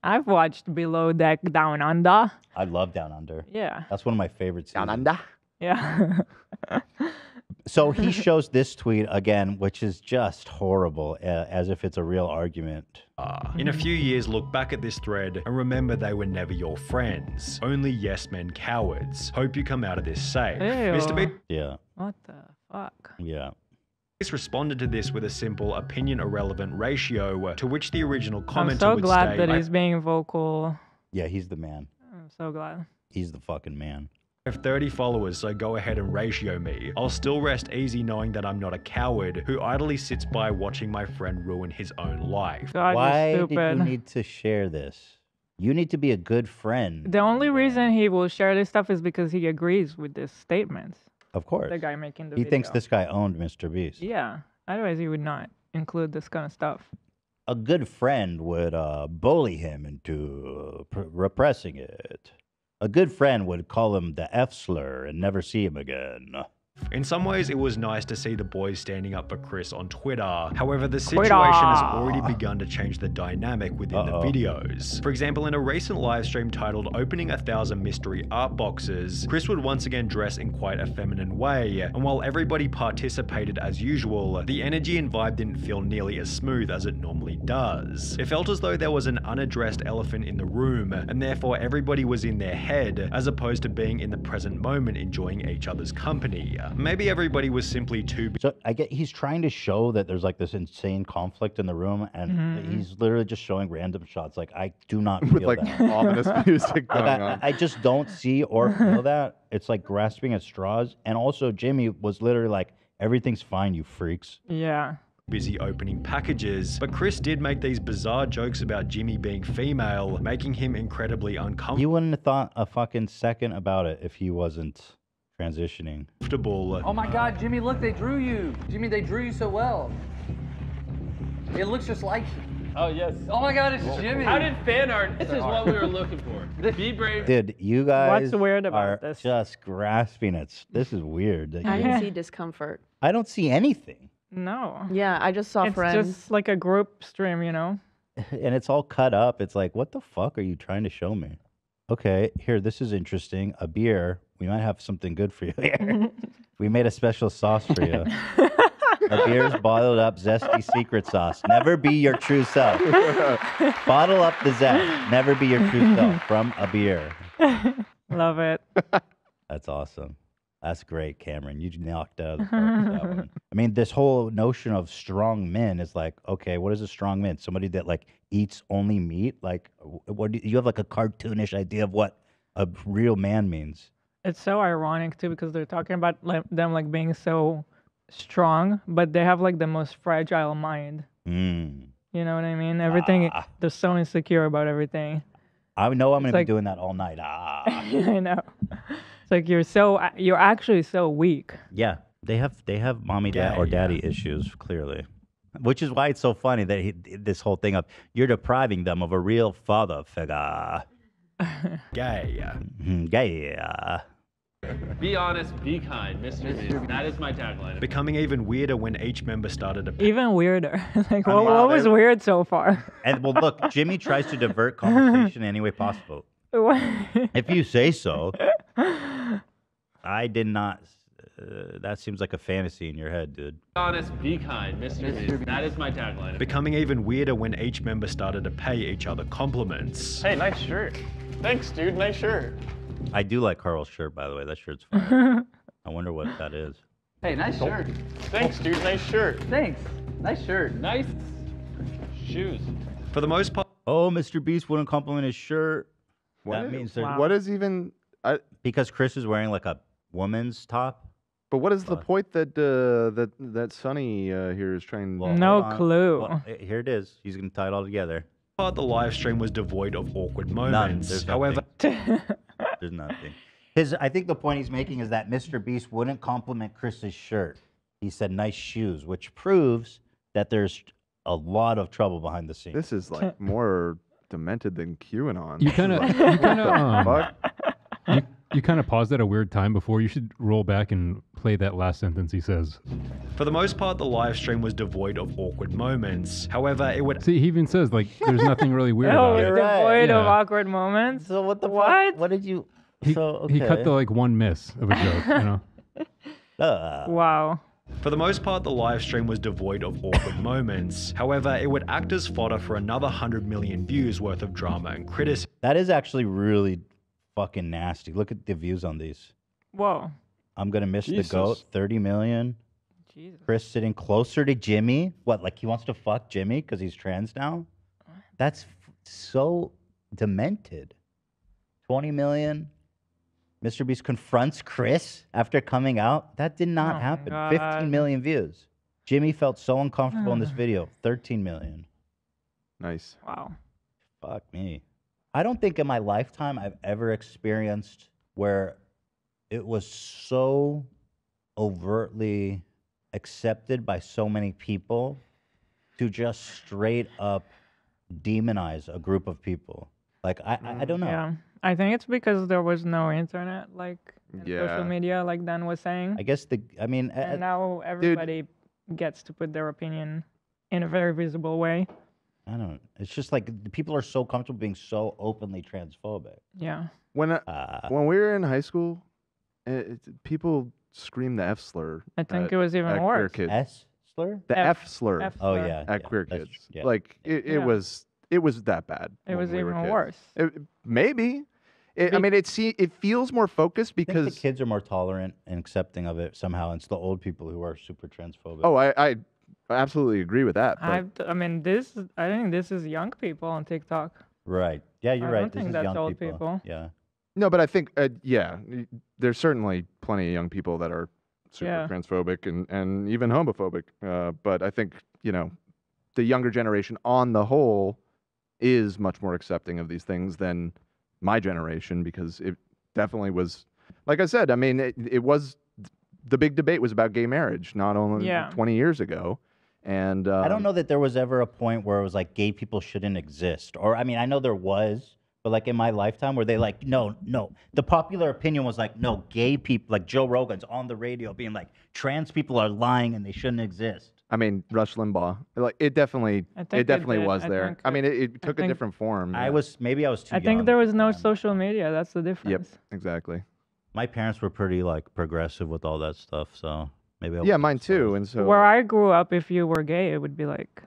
Speaker 2: I've watched Below Deck Down Under.
Speaker 1: I love Down Under.
Speaker 2: Yeah.
Speaker 1: That's one of my favorite seasons.
Speaker 4: Down under.
Speaker 2: Yeah.
Speaker 1: So he shows this tweet again, which is just horrible, as if it's a real argument.
Speaker 3: In a few years, look back at this thread and remember they were never your friends. Only yes men cowards. Hope you come out of this safe.
Speaker 2: Ew.
Speaker 3: MrBeast
Speaker 1: Yeah.
Speaker 2: What the fuck?
Speaker 1: Yeah.
Speaker 3: responded to this with a simple opinion irrelevant ratio, to which the original
Speaker 2: I'm
Speaker 3: commenter
Speaker 2: so
Speaker 3: would
Speaker 2: glad
Speaker 3: state,
Speaker 2: that he's being vocal.
Speaker 1: Yeah, he's the man.
Speaker 2: I'm so glad.
Speaker 1: He's the fucking man.
Speaker 3: I have 30 followers, so go ahead and ratio me. I'll still rest easy knowing that I'm not a coward who idly sits by watching my friend ruin his own life.
Speaker 2: God,
Speaker 1: Why
Speaker 2: you're
Speaker 1: did
Speaker 2: stupid.
Speaker 1: you need to share this? You need to be a good friend.
Speaker 2: The only reason he will share this stuff is because he agrees with this statement.
Speaker 1: Of course.
Speaker 2: The guy making the
Speaker 1: He
Speaker 2: video.
Speaker 1: thinks this guy owned MrBeast.
Speaker 2: Yeah. Otherwise, he would not include this kind of stuff.
Speaker 1: A good friend would bully him into repressing it. A good friend would call him the F slur and never see him again.
Speaker 3: In some ways, it was nice to see the boys standing up for Chris on Twitter. However, the situation has already begun to change the dynamic within the videos. For example, in a recent live stream titled Opening 1,000 Mystery Art Boxes, Chris would once again dress in quite a feminine way, and while everybody participated as usual, the energy and vibe didn't feel nearly as smooth as it normally does. It felt as though there was an unaddressed elephant in the room, and therefore everybody was in their head, as opposed to being in the present moment enjoying each other's company. Maybe everybody was simply too busy.
Speaker 1: So I get he's trying to show that there's like this insane conflict in the room, and he's literally just showing random shots. Like I do not feel
Speaker 4: With like
Speaker 1: that.
Speaker 4: ominous music going
Speaker 1: Like,
Speaker 4: on.
Speaker 1: I just don't see or feel that. It's like grasping at straws. And also, Jimmy was literally like, "Everything's fine, you freaks."
Speaker 2: Yeah.
Speaker 3: Busy opening packages, but Chris did make these bizarre jokes about Jimmy being female, making him incredibly uncomfortable.
Speaker 1: You wouldn't have thought a fucking second about it if he wasn't transitioning.
Speaker 8: Oh my God, Jimmy, look, they drew you. Jimmy, they drew you so well. It looks just like you.
Speaker 9: Oh, yes.
Speaker 8: Oh my God, it's Jimmy.
Speaker 9: How did fan art? This is what we were looking for. Be brave.
Speaker 1: Dude, you guys
Speaker 2: What's weird about
Speaker 1: are
Speaker 2: this?
Speaker 1: just grasping at. This is weird.
Speaker 6: I didn't see discomfort.
Speaker 1: I don't see anything.
Speaker 2: No.
Speaker 6: Yeah, I just saw
Speaker 2: It's
Speaker 6: friends.
Speaker 2: just like a group stream, you know?
Speaker 1: And it's all cut up. It's like, what the fuck are you trying to show me? Okay, here, this is interesting. A beer. We might have something good for you here. We made a special sauce for you. A beer's bottled up, zesty secret sauce. Never be your true self. Bottle up the zest. Never be your true self from a beer.
Speaker 2: Love it.
Speaker 1: That's awesome. That's great, Cameron. You knocked out of the park with that one. I mean, this whole notion of strong men is like, okay, what is a strong man? Somebody that like eats only meat? Like, what do you have like a cartoonish idea of what a real man means?
Speaker 2: It's so ironic too because they're talking about them like being so strong, but they have like the most fragile mind.
Speaker 1: Mm.
Speaker 2: You know what I mean? Everything they're so insecure about everything.
Speaker 1: I know I'm going to
Speaker 2: like,
Speaker 1: be doing that all night.
Speaker 2: I know. It's like you're actually so weak.
Speaker 1: Yeah, they have mommy, dad, or daddy issues clearly, which is why it's so funny that this whole thing of you're depriving them of a real father figure.
Speaker 3: Gay.
Speaker 1: Gay.
Speaker 9: Be honest, be kind, MrBeast. That is my tagline.
Speaker 3: Becoming even weirder when each member started to...
Speaker 2: Even weirder. Like, what was weird so far?
Speaker 1: And well, look, Jimmy tries to divert conversation any way possible. If you say so. I did not. That seems like a fantasy in your head, dude.
Speaker 9: Be honest, be kind, MrBeast. That is my tagline.
Speaker 3: Becoming even weirder when each member started to pay each other compliments.
Speaker 10: Hey, nice shirt. Thanks, dude. Nice shirt.
Speaker 1: I do like Carl's shirt, by the way. That shirt's fine. I wonder what that is.
Speaker 10: Hey, nice shirt. Thanks, dude. Nice shirt.
Speaker 8: Thanks. Nice shirt.
Speaker 9: Nice shoes.
Speaker 3: For the most part...
Speaker 1: Oh, MrBeast wouldn't compliment his shirt.
Speaker 4: What
Speaker 1: that means there's...
Speaker 4: What is even...
Speaker 1: Because Chris is wearing like a woman's top.
Speaker 4: But what is the point that that Sunny here is trying?
Speaker 1: Well,
Speaker 2: no clue.
Speaker 1: Well, here it is. He's gonna tie it all together.
Speaker 3: The live stream was devoid of awkward moments.
Speaker 1: There's
Speaker 3: However,
Speaker 1: there's nothing. I think the point he's making is that MrBeast wouldn't compliment Chris's shirt. He said nice shoes, which proves that there's a lot of trouble behind the scenes.
Speaker 4: This is like more demented than QAnon.
Speaker 11: You kind of paused at a weird time before. You should roll back and play that last sentence he says.
Speaker 3: For the most part, the live stream was devoid of awkward moments. However, it would...
Speaker 11: See, he even says, like, there's nothing really weird about it.
Speaker 2: Devoid of awkward moments?
Speaker 1: So what the
Speaker 2: fuck?
Speaker 1: What did you...
Speaker 11: He cut the, like, one miss of a joke, you know?
Speaker 2: Wow.
Speaker 3: For the most part, the live stream was devoid of awkward moments. However, it would act as fodder for another 100 million views worth of drama and criticism.
Speaker 1: That is actually really fucking nasty. Look at the views on these.
Speaker 2: Whoa.
Speaker 1: I'm gonna miss the goat. 30 million.
Speaker 2: Jesus.
Speaker 1: Chris sitting closer to Jimmy. What? Like he wants to fuck Jimmy because he's trans now? That's so demented. 20 million. MrBeast confronts Chris after coming out. That did not happen. 15 million views. Jimmy felt so uncomfortable in this video. 13 million.
Speaker 4: Nice.
Speaker 2: Wow.
Speaker 1: Fuck me. I don't think in my lifetime I've ever experienced where it was so overtly accepted by so many people to just straight up demonize a group of people. Like, I don't know.
Speaker 2: Yeah. I think it's because there was no internet, like, and social media, like Dan was saying.
Speaker 1: I guess
Speaker 2: and now everybody gets to put their opinion in a very visible way.
Speaker 1: I don't know. It's just like the people are so comfortable being so openly transphobic.
Speaker 2: Yeah.
Speaker 4: When we were in high school, people screamed the F slur.
Speaker 2: I think it was even worse.
Speaker 4: Kids.
Speaker 1: S slur?
Speaker 4: The F slur.
Speaker 1: Oh yeah.
Speaker 4: At queer kids.
Speaker 1: Yeah.
Speaker 4: Like it was that bad.
Speaker 2: It was even worse.
Speaker 4: Maybe. I mean, it feels more focused because
Speaker 1: I think the kids are more tolerant and accepting of it somehow. And it's the old people who are super transphobic.
Speaker 4: Oh, I absolutely agree with that.
Speaker 2: I think this is young people on TikTok.
Speaker 1: Right. Yeah, you're right.
Speaker 2: I don't think that's old people.
Speaker 1: Yeah.
Speaker 4: No, but I think, there's certainly plenty of young people that are super transphobic and even homophobic. But I think, the younger generation on the whole is much more accepting of these things than my generation, because it definitely was, like I said, I mean, it was, the big debate was about gay marriage, not only 20 years ago. And
Speaker 1: I don't know that there was ever a point where it was like gay people shouldn't exist. Or, I mean, I know there was, but like in my lifetime where they like, no. The popular opinion was like, no, gay people, like Joe Rogan's on the radio being like, trans people are lying and they shouldn't exist.
Speaker 4: I mean, Rush Limbaugh, like it definitely was there. I mean, it took a different form.
Speaker 1: Maybe I was too young.
Speaker 2: I think there was no social media. That's the difference.
Speaker 4: Yep, exactly.
Speaker 1: My parents were pretty like progressive with all that stuff, so maybe.
Speaker 4: Mine too. And so
Speaker 2: where I grew up, if you were gay, it would be like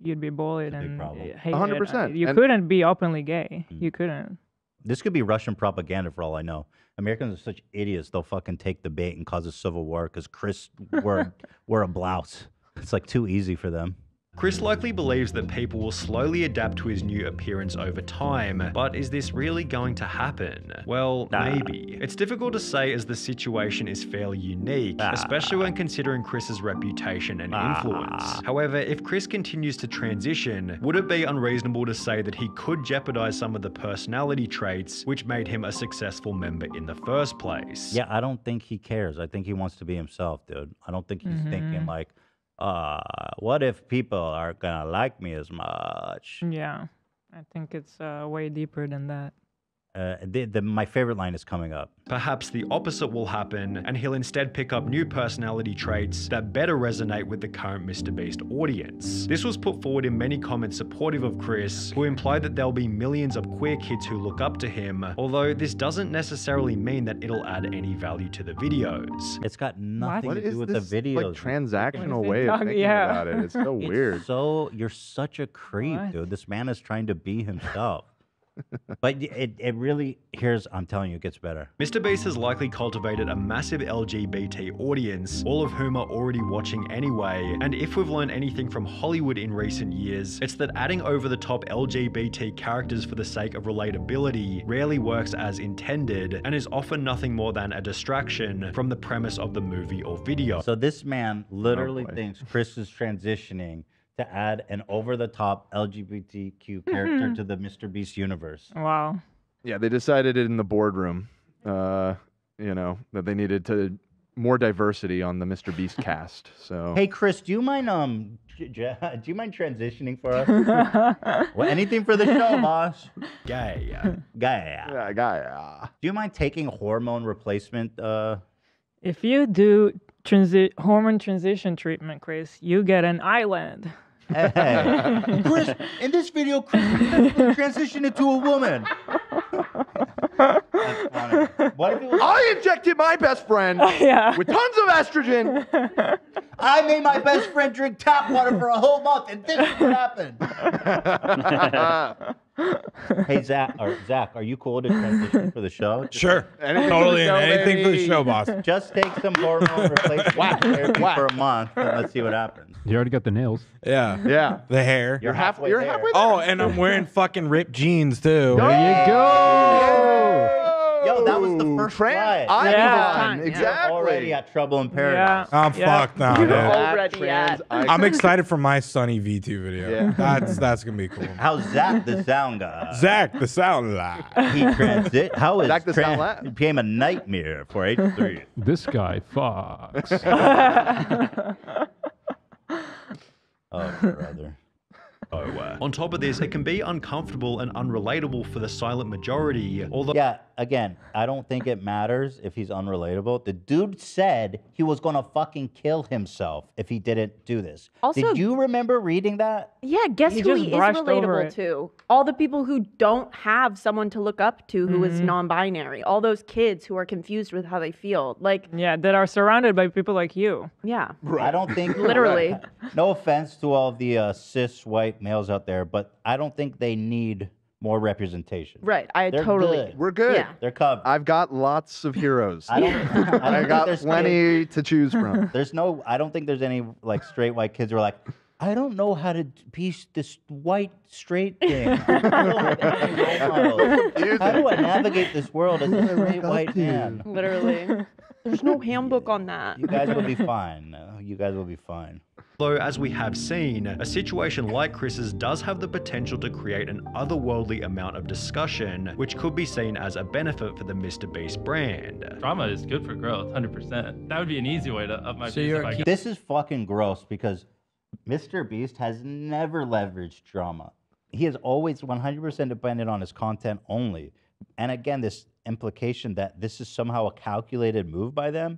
Speaker 2: you'd be bullied and hated.
Speaker 4: 100%.
Speaker 2: You couldn't be openly gay. You couldn't.
Speaker 1: This could be Russian propaganda for all I know. Americans are such idiots. They'll fucking take the bait and cause a civil war because Chris wore a blouse. It's like too easy for them.
Speaker 3: Chris likely believes that people will slowly adapt to his new appearance over time, but is this really going to happen? Well, maybe. It's difficult to say as the situation is fairly unique, especially when considering Chris's reputation and influence. However, if Chris continues to transition, would it be unreasonable to say that he could jeopardize some of the personality traits which made him a successful member in the first place?
Speaker 1: Yeah, I don't think he cares. I think he wants to be himself, dude. I don't think he's thinking like, what if people aren't gonna like me as much?
Speaker 2: Yeah, I think it's way deeper than that.
Speaker 1: My favorite line is coming up.
Speaker 3: Perhaps the opposite will happen, and he'll instead pick up new personality traits that better resonate with the current MrBeast audience. This was put forward in many comments supportive of Chris, who implied that there'll be millions of queer kids who look up to him, although this doesn't necessarily mean that it'll add any value to the videos.
Speaker 1: It's got nothing to do with
Speaker 4: this,
Speaker 1: the videos.
Speaker 4: like, transactional way of thinking about it. It's so weird.
Speaker 1: You're such a creep, dude. This man is trying to be himself. But it really, I'm telling you, it gets better.
Speaker 3: MrBeast has likely cultivated a massive LGBT audience, all of whom are already watching anyway, and if we've learned anything from Hollywood in recent years, it's that adding over-the-top LGBT characters for the sake of relatability rarely works as intended, and is often nothing more than a distraction from the premise of the movie or video.
Speaker 1: So this man literally thinks Chris is transitioning to add an over-the-top LGBTQ character to the MrBeast universe.
Speaker 2: Wow.
Speaker 4: Yeah, they decided in the boardroom, that they needed more diversity on the MrBeast cast. So
Speaker 1: hey, Chris, do you mind do you mind transitioning for us? Well, anything for the show, boss.
Speaker 3: Gay.
Speaker 4: Yeah, guy.
Speaker 1: Do you mind taking hormone replacement?
Speaker 2: If you do hormone transition treatment, Chris, you get an island.
Speaker 1: Hey. Chris, in this video, Chris transitioned into a woman. That's funny. What if it was...
Speaker 4: I injected my best friend with tons of estrogen.
Speaker 1: I made my best friend drink tap water for a whole month, and this is what happened. Hey, Zach, are you cool to transition for the show?
Speaker 5: Sure. Totally anything for the show, boss.
Speaker 1: Just take some hormone replacement therapy for a month, and let's see what happens.
Speaker 11: You already got the nails.
Speaker 5: Yeah. The hair.
Speaker 1: You're halfway there.
Speaker 5: Oh, and I'm wearing fucking ripped jeans, too.
Speaker 11: There you go.
Speaker 1: Yo, that was the first try.
Speaker 4: Exactly.
Speaker 1: You're already at trouble in paradise.
Speaker 5: I'm fucked now, dude.
Speaker 6: Already at.
Speaker 5: I'm excited for my Sunny V2 video.
Speaker 4: Yeah.
Speaker 5: That's gonna be cool.
Speaker 1: How's Zach the sound guy?
Speaker 5: Zach the sound lad.
Speaker 1: How is
Speaker 4: Zach the sound lad?
Speaker 1: became a nightmare for H3.
Speaker 11: This guy fucks.
Speaker 1: Oh, brother.
Speaker 3: On top of this, it can be uncomfortable and unrelatable for the silent majority, although...
Speaker 1: Yeah, again, I don't think it matters if he's unrelatable. The dude said he was going to fucking kill himself if he didn't do this.
Speaker 6: Also,
Speaker 1: did you remember reading that?
Speaker 6: Yeah, guess who he is relatable to? All the people who don't have someone to look up to who is non-binary. All those kids who are confused with how they feel. Like,
Speaker 2: yeah, that are surrounded by people like you.
Speaker 6: Yeah.
Speaker 1: I don't think...
Speaker 6: Literally.
Speaker 1: No offense to all the cis white males out there, but I don't think they need more representation.
Speaker 6: Right. They're
Speaker 1: totally good.
Speaker 4: We're good.
Speaker 6: Yeah.
Speaker 1: They're covered.
Speaker 4: I've got lots of heroes.
Speaker 1: I
Speaker 4: got plenty to choose from.
Speaker 1: I don't think there's any like straight white kids who are like, I don't know how to be this white straight thing. How do I navigate this world as a straight white man?
Speaker 6: Literally. There's no handbook on that.
Speaker 1: You guys will be fine. You guys will be fine.
Speaker 3: Though, as we have seen, a situation like Chris's does have the potential to create an otherworldly amount of discussion, which could be seen as a benefit for the MrBeast brand.
Speaker 9: Drama is good for growth, 100%. That would be an easy way to up my business.
Speaker 1: This is fucking gross because MrBeast has never leveraged drama. He has always 100% depended on his content only. And again, this implication that this is somehow a calculated move by them.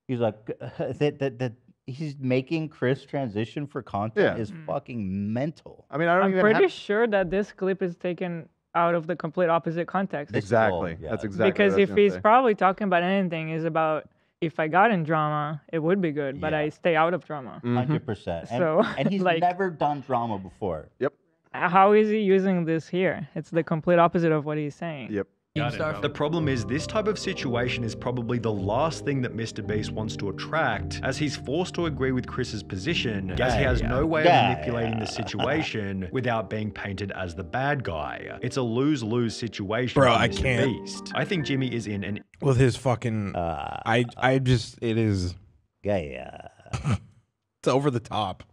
Speaker 1: He's like, that he's making Chris transition for content is fucking mental.
Speaker 4: I mean,
Speaker 2: I'm pretty sure that this clip is taken out of the complete opposite context.
Speaker 4: Exactly. That's exactly
Speaker 2: because if he's probably talking about anything is about if I got in drama, it would be good, but I stay out of drama.
Speaker 1: 100%.
Speaker 2: So,
Speaker 1: and he's
Speaker 2: like,
Speaker 1: never done drama before.
Speaker 4: Yep.
Speaker 2: How is he using this here? It's the complete opposite of what he's saying.
Speaker 4: Yep.
Speaker 3: The problem is this type of situation is probably the last thing that MrBeast wants to attract, as he's forced to agree with Chris's position, as he has no way of manipulating the situation without being painted as the bad guy. It's a lose-lose situation
Speaker 5: Bro,
Speaker 3: for
Speaker 5: I
Speaker 3: Mr.
Speaker 5: can't.
Speaker 3: Beast. I think Jimmy is in an
Speaker 5: With his fucking, it is. It's over the top.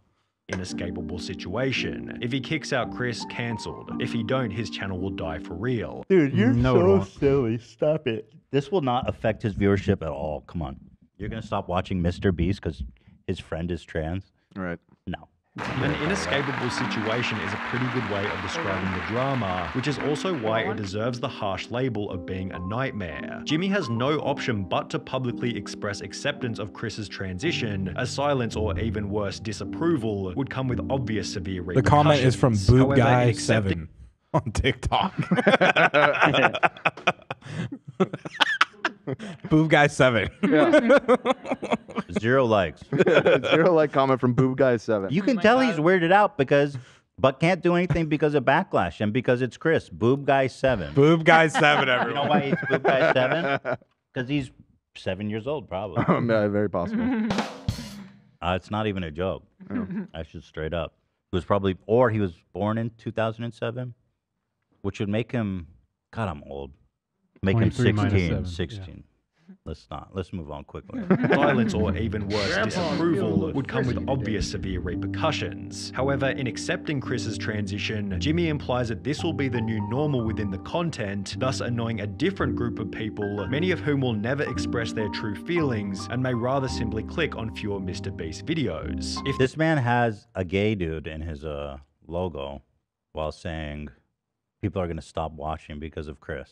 Speaker 3: inescapable situation. If he kicks out Chris, cancelled. If he don't, his channel will die for real.
Speaker 1: Dude, you're so silly. Stop it. This will not affect his viewership at all. Come on. You're going to stop watching MrBeast because his friend is trans?
Speaker 4: Right.
Speaker 1: No.
Speaker 3: An inescapable situation is a pretty good way of describing the drama, which is also why it deserves the harsh label of being a nightmare. Jimmy has no option but to publicly express acceptance of Chris's transition, as silence or even worse, disapproval would come with obvious severe
Speaker 5: The
Speaker 3: repercussions.
Speaker 5: comment is from
Speaker 3: However, in
Speaker 5: BoobGuy7 on TikTok. BoobGuy7.
Speaker 4: Yeah.
Speaker 1: 0 likes.
Speaker 4: 0 like comment from BoobGuy7.
Speaker 1: You can tell he's weirded out but can't do anything because of backlash and because it's Chris. BoobGuy7.
Speaker 5: BoobGuy7, everyone.
Speaker 1: You know why he's BoobGuy7? Because he's 7 years old, probably.
Speaker 4: Very possible.
Speaker 1: It's not even a joke. That's just straight up. He was he was born in 2007, which would make him, God, I'm old. Make him 16. 16. Yeah. Let's move on quickly.
Speaker 3: Violence or even worse, disapproval would come with obvious severe repercussions. However, in accepting Chris's transition, Jimmy implies that this will be the new normal within the content, thus annoying a different group of people, many of whom will never express their true feelings and may rather simply click on fewer MrBeast videos.
Speaker 1: If this man has a gay dude in his logo while saying people are going to stop watching because of Chris.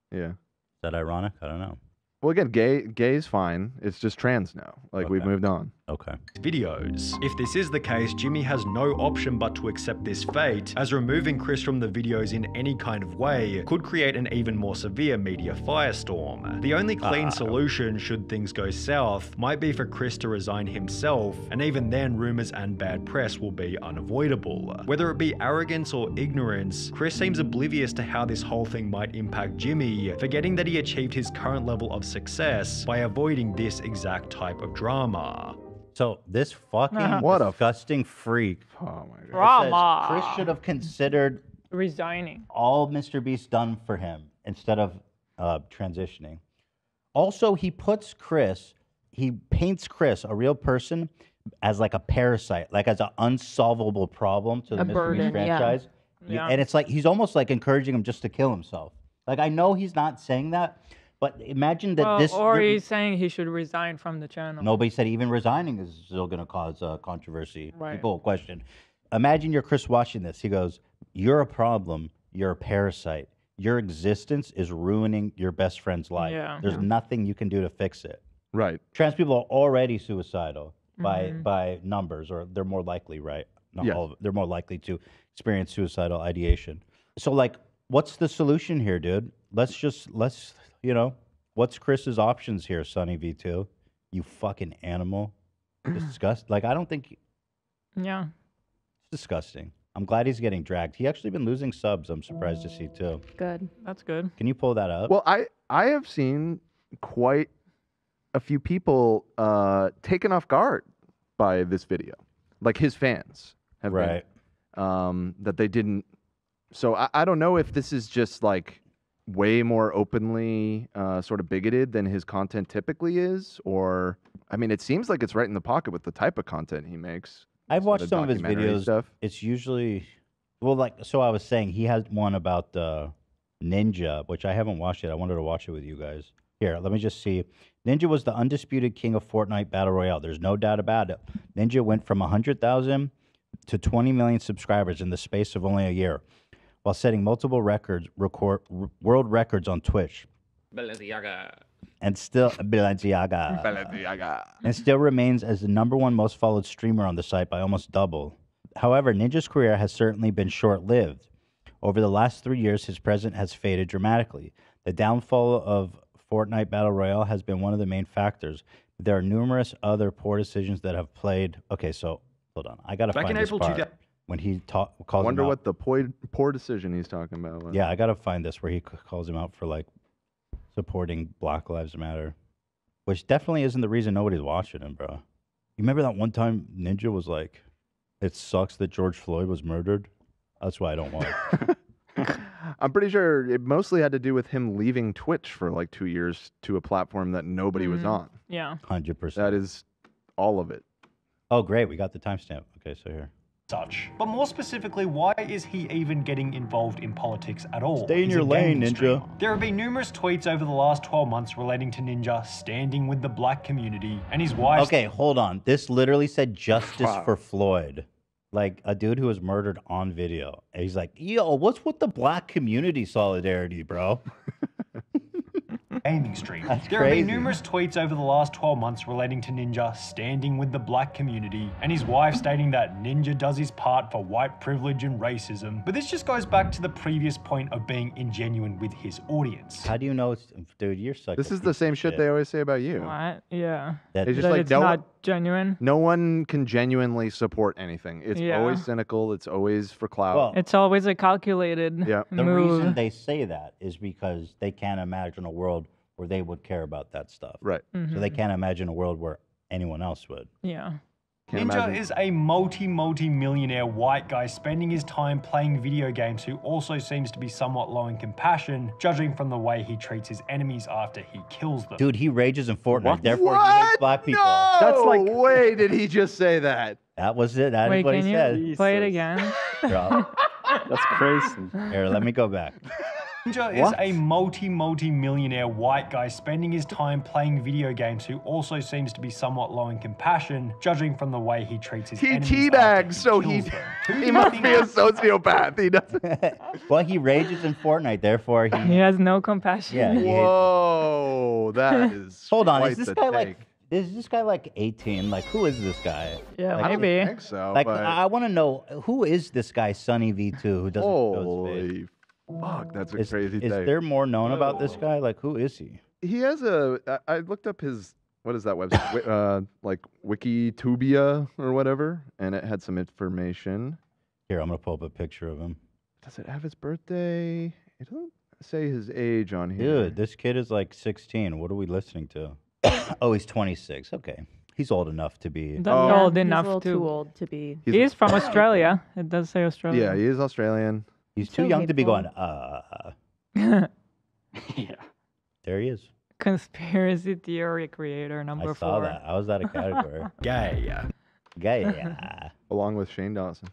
Speaker 4: Yeah.
Speaker 1: Is that ironic? I don't know.
Speaker 4: Well, again, gay is fine. It's just trans now. Like, we've moved on.
Speaker 1: Okay.
Speaker 3: Videos. If this is the case, Jimmy has no option but to accept this fate, as removing Chris from the videos in any kind of way could create an even more severe media firestorm. The only clean solution, should things go south, might be for Chris to resign himself, and even then, rumors and bad press will be unavoidable. Whether it be arrogance or ignorance, Chris seems oblivious to how this whole thing might impact Jimmy, forgetting that he achieved his current level of success by avoiding this exact type of drama.
Speaker 1: So this fucking disgusting freak.
Speaker 4: Oh my
Speaker 2: God.
Speaker 1: Chris should have considered
Speaker 2: resigning.
Speaker 1: All MrBeast done for him instead of transitioning. Also, he paints Chris, a real person, as like a parasite, like as an unsolvable problem to the MrBeast franchise.
Speaker 2: Yeah.
Speaker 1: And it's like he's almost like encouraging him just to kill himself. Like, I know he's not saying that, but imagine that
Speaker 2: he's saying he should resign from the channel.
Speaker 1: Nobody said even resigning is still going to cause controversy.
Speaker 2: Right.
Speaker 1: People will question. Imagine you're Chris watching this. He goes, "You're a problem. You're a parasite. Your existence is ruining your best friend's life.
Speaker 2: Yeah.
Speaker 1: There's nothing you can do to fix it."
Speaker 4: Right.
Speaker 1: Trans people are already suicidal by numbers, or they're more likely, right? Not all, they're more likely to experience suicidal ideation. So, like, what's the solution here, dude? Let's what's Chris's options here, sunnyv2? You fucking animal. Like, I don't think.
Speaker 2: Yeah.
Speaker 1: It's disgusting. I'm glad he's getting dragged. He actually been losing subs. I'm surprised to see too.
Speaker 6: Good.
Speaker 2: That's good.
Speaker 1: Can you pull that up?
Speaker 4: Well, I have seen quite a few people taken off guard by this video. Like, his fans have been, that they didn't. So I don't know if this is just like way more openly sort of bigoted than his content typically is, or I mean, it seems like it's right in the pocket with the type of content he makes.
Speaker 1: I've watched some of his videos.
Speaker 4: Stuff.
Speaker 1: It's usually, so I was saying he has one about Ninja, which I haven't watched yet. I wanted to watch it with you guys. Here, let me just see. Ninja was the undisputed king of Fortnite Battle Royale. There's no doubt about it. Ninja went from 100,000 to 20 million subscribers in the space of only a year, while setting multiple world records on Twitch.
Speaker 10: Balenciaga.
Speaker 1: And still and still remains as the #1 most followed streamer on the site by almost double. However, Ninja's career has certainly been short-lived. Over the last 3 years, his presence has faded dramatically. The downfall of Fortnite Battle Royale has been one of the main factors. There are numerous other poor decisions that have played. Okay, so hold on. I gotta find this part. when he calls him
Speaker 4: Wonder
Speaker 1: out.
Speaker 4: what the poor decision he's talking about was.
Speaker 1: Yeah, I gotta find this where he calls him out for like supporting Black Lives Matter, which definitely isn't the reason nobody's watching him, bro. You remember that one time Ninja was like, "It sucks that George Floyd was murdered." That's why I don't watch.
Speaker 4: I'm pretty sure it mostly had to do with him leaving Twitch for like 2 years to a platform that nobody was on.
Speaker 2: Yeah.
Speaker 1: 100%.
Speaker 4: That is all of it.
Speaker 1: Oh, great. We got the timestamp. Okay, so here.
Speaker 3: Such. But more specifically, why is he even getting involved in politics at all?
Speaker 1: Stay in
Speaker 3: He's
Speaker 1: your
Speaker 3: a
Speaker 1: lane,
Speaker 3: gaming
Speaker 1: Ninja.
Speaker 3: streamer. There have been numerous tweets over the last 12 months relating to Ninja standing with the black community and his wife.
Speaker 1: Okay, hold on. This literally said justice
Speaker 7: Wow.
Speaker 1: for Floyd. Like a dude who was murdered on video. And he's like, yo, what's with the black community solidarity, bro?
Speaker 3: Gaming stream.
Speaker 1: That's
Speaker 3: There have
Speaker 1: crazy.
Speaker 3: been numerous tweets over the last 12 months relating to Ninja standing with the black community and his wife stating that Ninja does his part for white privilege and racism. But this just goes back to the previous point of being ingenuine with his audience.
Speaker 1: How do you know it's... Dude, you're such
Speaker 4: This
Speaker 1: a
Speaker 4: is the
Speaker 1: piece
Speaker 4: same
Speaker 1: of
Speaker 4: shit they always say about you.
Speaker 2: What? Yeah.
Speaker 1: That,
Speaker 4: It's just
Speaker 2: That
Speaker 4: like
Speaker 2: it's
Speaker 4: no,
Speaker 2: not genuine.
Speaker 4: no one can genuinely support anything. It's
Speaker 2: Yeah.
Speaker 4: always cynical. It's always for clout.
Speaker 1: Well,
Speaker 2: It's always a calculated
Speaker 4: Yeah.
Speaker 1: the
Speaker 2: move.
Speaker 1: reason they say that is because they can't imagine a world where they would care about that stuff.
Speaker 4: right.
Speaker 1: So they can't imagine a world where anyone else would.
Speaker 2: Yeah.
Speaker 4: Can't
Speaker 3: Ninja
Speaker 4: imagine.
Speaker 3: is a multi-millionaire white guy spending his time playing video games who also seems to be somewhat low in compassion, judging from the way he treats his enemies after he kills them.
Speaker 1: Dude, he rages in Fortnite,
Speaker 7: What?
Speaker 1: therefore he hates black people.
Speaker 4: No
Speaker 7: That's like-
Speaker 4: way did he just say that?
Speaker 1: That was it. That is
Speaker 2: Wait,
Speaker 1: what
Speaker 2: can
Speaker 1: he
Speaker 2: you
Speaker 1: said.
Speaker 2: play it
Speaker 7: Jesus.
Speaker 2: again?
Speaker 1: Bro.
Speaker 7: That's crazy.
Speaker 1: Here, let me go back.
Speaker 3: Ninja is a multi-millionaire white guy spending his time playing video games who also seems to be somewhat low in compassion, judging from the way he treats his
Speaker 4: He
Speaker 3: enemies after
Speaker 4: teabags, so he
Speaker 3: kills them. Who do
Speaker 4: he
Speaker 3: you
Speaker 4: must
Speaker 3: think-
Speaker 4: be a sociopath. He doesn't.
Speaker 1: Well, he rages in Fortnite, therefore
Speaker 2: He
Speaker 1: he...
Speaker 2: has no compassion.
Speaker 1: Yeah, he hates...
Speaker 4: Whoa, that is.
Speaker 1: Hold on,
Speaker 4: quite
Speaker 1: is this
Speaker 4: the
Speaker 1: guy like...
Speaker 4: take.
Speaker 1: Is this guy like 18? Like, who is this guy?
Speaker 2: Yeah,
Speaker 1: Like,
Speaker 4: I don't
Speaker 2: maybe.
Speaker 4: think so.
Speaker 1: Like,
Speaker 4: but
Speaker 1: I want to know, who is this guy, sunnyv2, who doesn't show his face?
Speaker 4: holy fuck, that's a
Speaker 1: Is,
Speaker 4: crazy
Speaker 1: is
Speaker 4: take.
Speaker 1: there more known about this guy? Like, who is he?
Speaker 4: He has a. I looked up his. What is that website? Like Wikitubia or whatever, and it had some information.
Speaker 1: Here, I'm going to pull up a picture of him.
Speaker 4: Does it have his birthday? It doesn't say his age on here.
Speaker 1: Dude, this kid is like 16. What are we listening to? Oh, he's 26. Okay. He's old enough to be...
Speaker 2: That's
Speaker 4: Oh.
Speaker 2: old
Speaker 6: He's
Speaker 2: enough
Speaker 6: a little
Speaker 2: to.
Speaker 6: too old to be.
Speaker 2: He's from Australia. It does say Australia.
Speaker 4: Yeah, he is Australian.
Speaker 1: He's
Speaker 6: So
Speaker 1: too young to be
Speaker 6: hateful.
Speaker 1: going,
Speaker 7: Yeah.
Speaker 1: There he is.
Speaker 2: Conspiracy theory creator
Speaker 1: I
Speaker 2: number
Speaker 1: saw
Speaker 2: 4.
Speaker 1: that. I was out of category.
Speaker 3: Gay.
Speaker 1: Gay.
Speaker 4: Along with Shane Dawson.